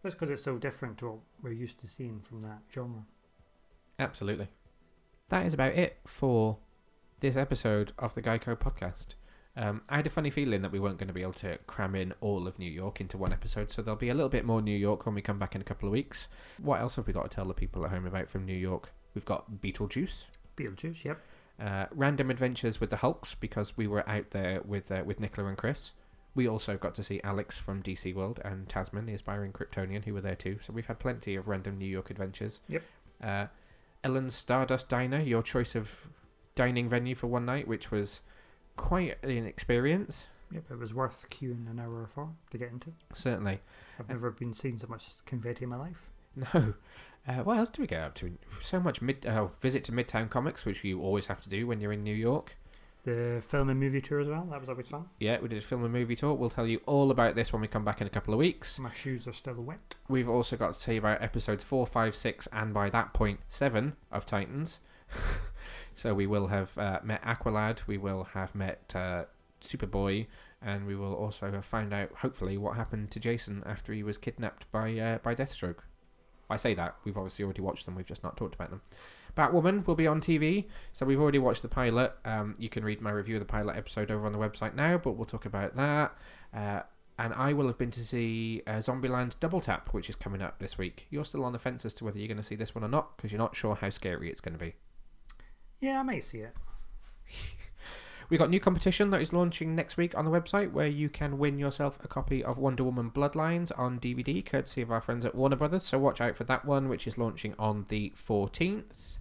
Just because it's so different to what we're used to seeing from that genre. Absolutely. That is about it for this episode of the GYCO Podcast. I had a funny feeling that we weren't going to be able to cram in all of New York into one episode, so there'll be a little bit more New York when we come back in a couple of weeks. What else have we got to tell the people at home about from New York? We've got Beetlejuice. Beetlejuice, yep. Random Adventures with the Hulks, because we were out there with Nicola and Chris. We also got to see Alex from DC World and Tasman, the aspiring Kryptonian, who were there too. So we've had plenty of random New York adventures. Yep. Ellen's Stardust Diner, your choice of dining venue for one night, which was quite an experience. Yep, it was worth queuing an hour or 4 to get into. Certainly. I've never been seeing so much confetti in my life. No. What else do we get up to? So much visit to Midtown Comics, which you always have to do when you're in New York. The film and movie tour as well, that was always fun. Yeah, we did a film and movie tour. We'll tell you all about this when we come back in a couple of weeks. My shoes are still wet. We've also got to tell you about episodes 4, 5, 6, and by that point, 7 of Titans. So we will have met Aqualad, we will have met Superboy, and we will also have found out, hopefully, what happened to Jason after he was kidnapped by Deathstroke. I say that, we've obviously already watched them, we've just not talked about them. Batwoman will be on TV, so we've already watched the pilot. You can read my review of the pilot episode over on the website now, but we'll talk about that. And I will have been to see Zombieland Double Tap, which is coming up this week. You're still on the fence as to whether you're going to see this one or not, because you're not sure how scary it's going to be. Yeah, I may see it. We've got new competition that is launching next week on the website, where you can win yourself a copy of Wonder Woman Bloodlines on DVD, courtesy of our friends at Warner Brothers. So watch out for that one, which is launching on the 14th.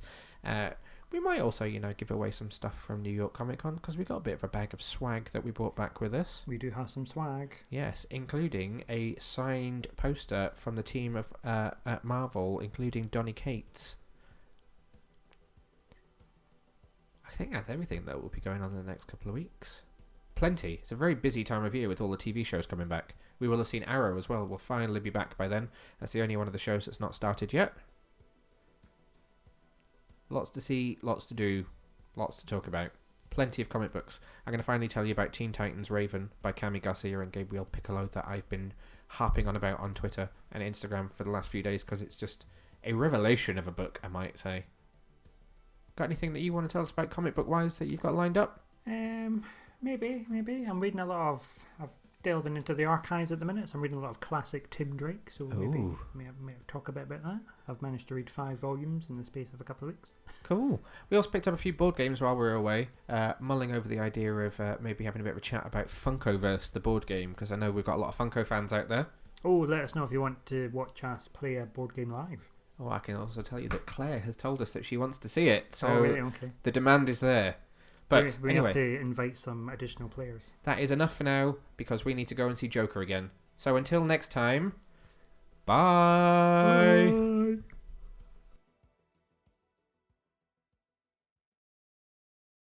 We might also, give away some stuff from New York Comic Con, because we got a bit of a bag of swag that we brought back with us. We do have some swag. Yes, including a signed poster from the team of at Marvel, including Donny Cates. I think that's everything that will be going on in the next couple of weeks. Plenty. It's a very busy time of year with all the TV shows coming back. We will have seen Arrow as well. We'll finally be back by then. That's the only one of the shows that's not started yet. Lots to see, lots to do, lots to talk about. Plenty of comic books. I'm going to finally tell you about Teen Titans Raven by Cami Garcia and Gabriel Piccolo that I've been harping on about on Twitter and Instagram for the last few days, because it's just a revelation of a book, I might say. Got anything that you want to tell us about comic book wise that you've got lined up? Maybe. I'm reading a lot of... I'm delving into the archives at the minute, so I'm reading a lot of classic Tim Drake, so maybe talk a bit about that. I've managed to read 5 volumes in the space of a couple of weeks. Cool. We also picked up a few board games while we were away, mulling over the idea of maybe having a bit of a chat about Funkoverse, the board game, because I know we've got a lot of Funko fans out there. Oh, let us know if you want to watch us play a board game live. Oh, I can also tell you that Claire has told us that she wants to see it, so really? Okay. The demand is there. But we anyway, have to invite some additional players. That is enough for now, because we need to go and see Joker again. So until next time, bye!